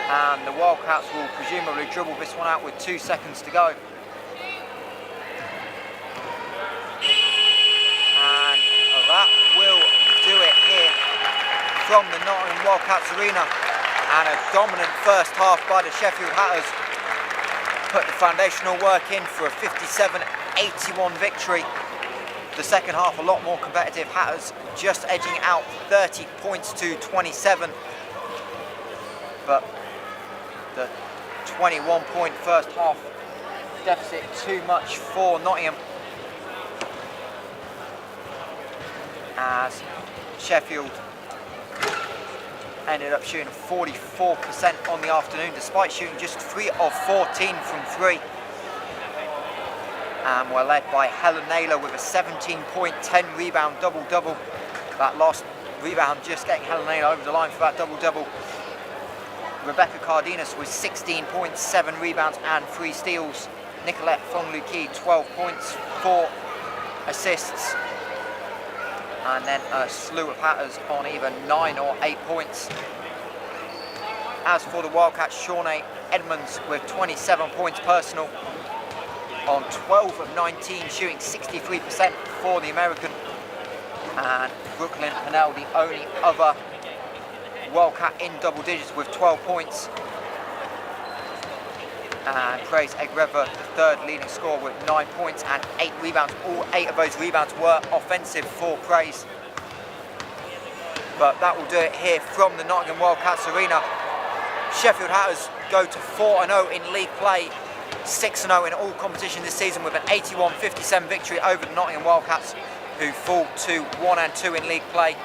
and the Wildcats will presumably dribble this one out with 2 seconds to go. And that will do it here from the Nottingham Wildcats arena, and a dominant first half by the Sheffield Hatters put the foundational work in for a 57-81 victory. The second half a lot more competitive. Hatters just edging out 30 points to 27, but the 21-point first half deficit too much for Nottingham, as Sheffield ended up shooting 44% on the afternoon, despite shooting just 3 of 14 from 3. And we're led by Helen Naylor with a 17-point, 10 rebound double-double. That last rebound just getting Helen Naylor over the line for that double-double. Rebecca Cardenas with 16 points, 7 rebounds and 3 steals. Nicolette Fong Lu Ki, 12 points, 4 assists. and then a slew of Hatters on either 9 or 8 points. As for the Wildcats, Shawnee Edmonds with 27 points personal on 12 of 19, shooting 63% for the American. And Brooklyn Pennell, the only other Wildcat in double digits with 12 points. And Praise Egreva, the third leading scorer with 9 points and 8 rebounds. All 8 of those rebounds were offensive for Praise. But that will do it here from the Nottingham Wildcats Arena. Sheffield Hatters go to 4-0 in league play, 6-0 in all competition this season with an 81-57 victory over the Nottingham Wildcats, who fall to 1-2 in league play.